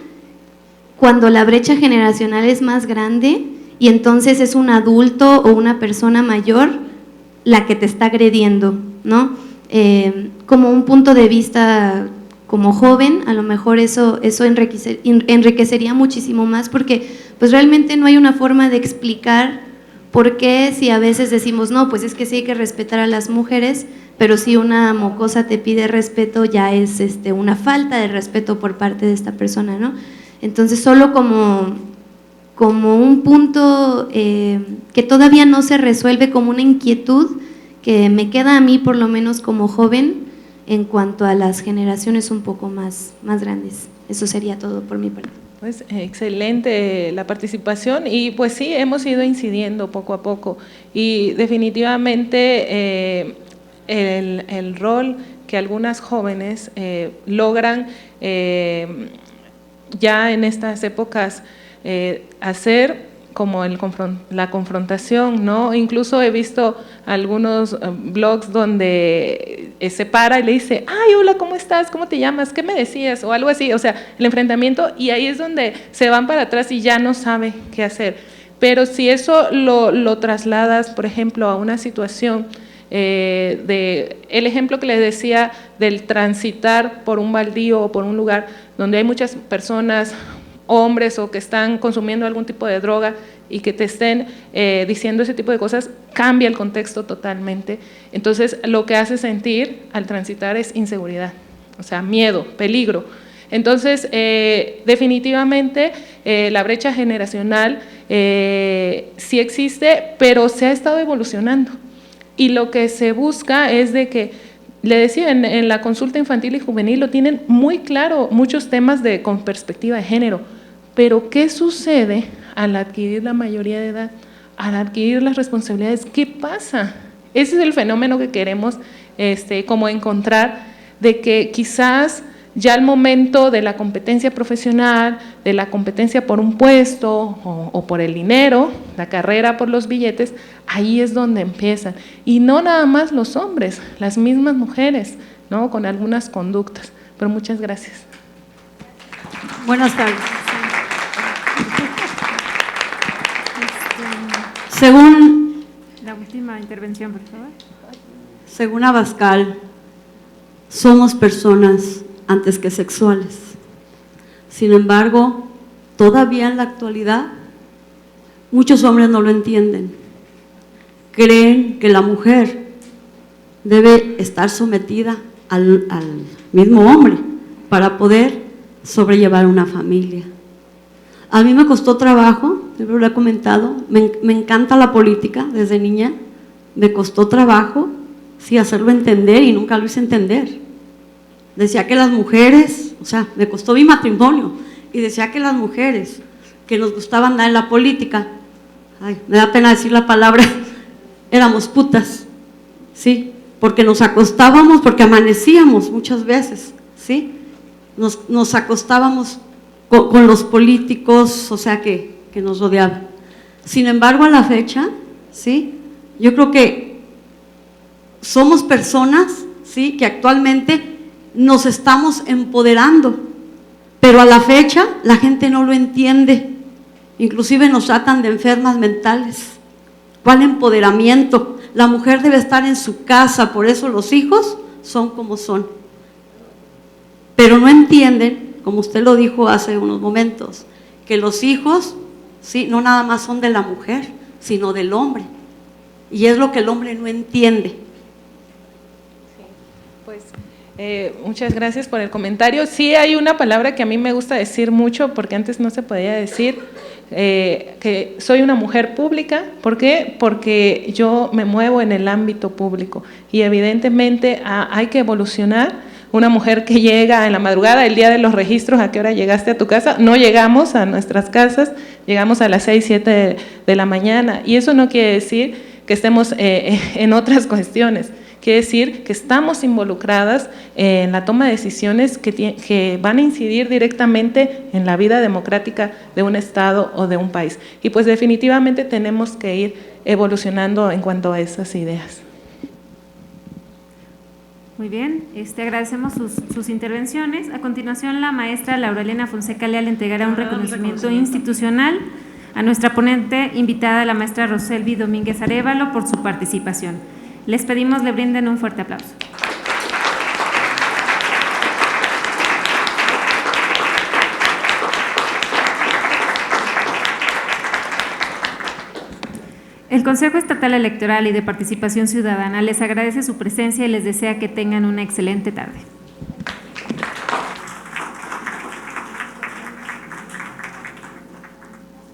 cuando la brecha generacional es más grande y entonces es un adulto o una persona mayor la que te está agrediendo, ¿no? Como un punto de vista como joven, a lo mejor eso enriquecería muchísimo más porque pues realmente no hay una forma de explicar por qué si a veces decimos, no, pues es que sí hay que respetar a las mujeres, pero si una mocosa te pide respeto ya es una falta de respeto por parte de esta persona, ¿no? Entonces solo como un punto que todavía no se resuelve, como una inquietud que me queda a mí por lo menos como joven en cuanto a las generaciones un poco más grandes. Eso sería todo por mi parte. Pues excelente la participación y pues sí, hemos ido incidiendo poco a poco y definitivamente el rol que algunas jóvenes logran ya en estas épocas hacer como la confrontación, ¿no? Incluso he visto algunos blogs donde se para y le dice, ay, hola, ¿cómo estás? ¿Cómo te llamas? ¿Qué me decías? O algo así, o sea, el enfrentamiento, y ahí es donde se van para atrás y ya no sabe qué hacer. Pero si eso lo trasladas, por ejemplo, a una situación el ejemplo que les decía del transitar por un baldío o por un lugar donde hay muchas personas, hombres o que están consumiendo algún tipo de droga y que te estén diciendo ese tipo de cosas, cambia el contexto totalmente. Entonces, lo que hace sentir al transitar es inseguridad, o sea, miedo, peligro. Entonces, definitivamente, la brecha generacional sí existe, pero se ha estado evolucionando. Y lo que se busca es de que, le decía, en la consulta infantil y juvenil lo tienen muy claro, muchos temas con perspectiva de género, pero ¿qué sucede al adquirir la mayoría de edad, al adquirir las responsabilidades? ¿Qué pasa? Ese es el fenómeno que queremos como encontrar, de que quizás ya al momento de la competencia profesional, de la competencia por un puesto o por el dinero, la carrera por los billetes, ahí es donde empiezan. Y no nada más los hombres, las mismas mujeres, ¿no? Con algunas conductas. Pero muchas gracias. Buenas tardes. Según la última intervención, por favor. Según Abascal, somos personas antes que sexuales. Sin embargo, todavía en la actualidad, muchos hombres no lo entienden. Creen que la mujer debe estar sometida al mismo hombre para poder sobrellevar una familia. A mí me costó trabajo, siempre lo he comentado, me encanta la política desde niña, me costó trabajo, sí, hacerlo entender y nunca lo hice entender. Decía que las mujeres, o sea, me costó mi matrimonio, y decía que las mujeres que nos gustaba andar en la política, ay, me da pena decir la palabra, éramos putas, ¿sí? Porque nos acostábamos, porque amanecíamos muchas veces, ¿sí? Nos acostábamos con los políticos, o sea, que nos rodeaban. Sin embargo, a la fecha, ¿sí? Yo creo que somos personas, ¿sí? Que actualmente nos estamos empoderando, pero a la fecha la gente no lo entiende, inclusive nos tratan de enfermas mentales. ¿Cuál empoderamiento? La mujer debe estar en su casa, por eso los hijos son como son. Pero no entienden, como usted lo dijo hace unos momentos, que los hijos, sí, no nada más son de la mujer, sino del hombre. Y es lo que el hombre no entiende. Pues muchas gracias por el comentario. Sí, hay una palabra que a mí me gusta decir mucho, porque antes no se podía decir, que soy una mujer pública. ¿Por qué? Porque yo me muevo en el ámbito público y evidentemente hay que evolucionar. Una mujer que llega en la madrugada, el día de los registros, ¿a qué hora llegaste a tu casa? No llegamos a nuestras casas, llegamos a las 6, 7 de la mañana, y eso no quiere decir que estemos en otras cuestiones. Quiere decir que estamos involucradas en la toma de decisiones que van a incidir directamente en la vida democrática de un Estado o de un país. Y pues definitivamente tenemos que ir evolucionando en cuanto a esas ideas. Muy bien, agradecemos sus intervenciones. A continuación, la maestra Laura Elena Fonseca Leal entregará un reconocimiento institucional a nuestra ponente invitada, la maestra Roselvi Domínguez Arévalo, por su participación. Les pedimos le brinden un fuerte aplauso. El Consejo Estatal Electoral y de Participación Ciudadana les agradece su presencia y les desea que tengan una excelente tarde.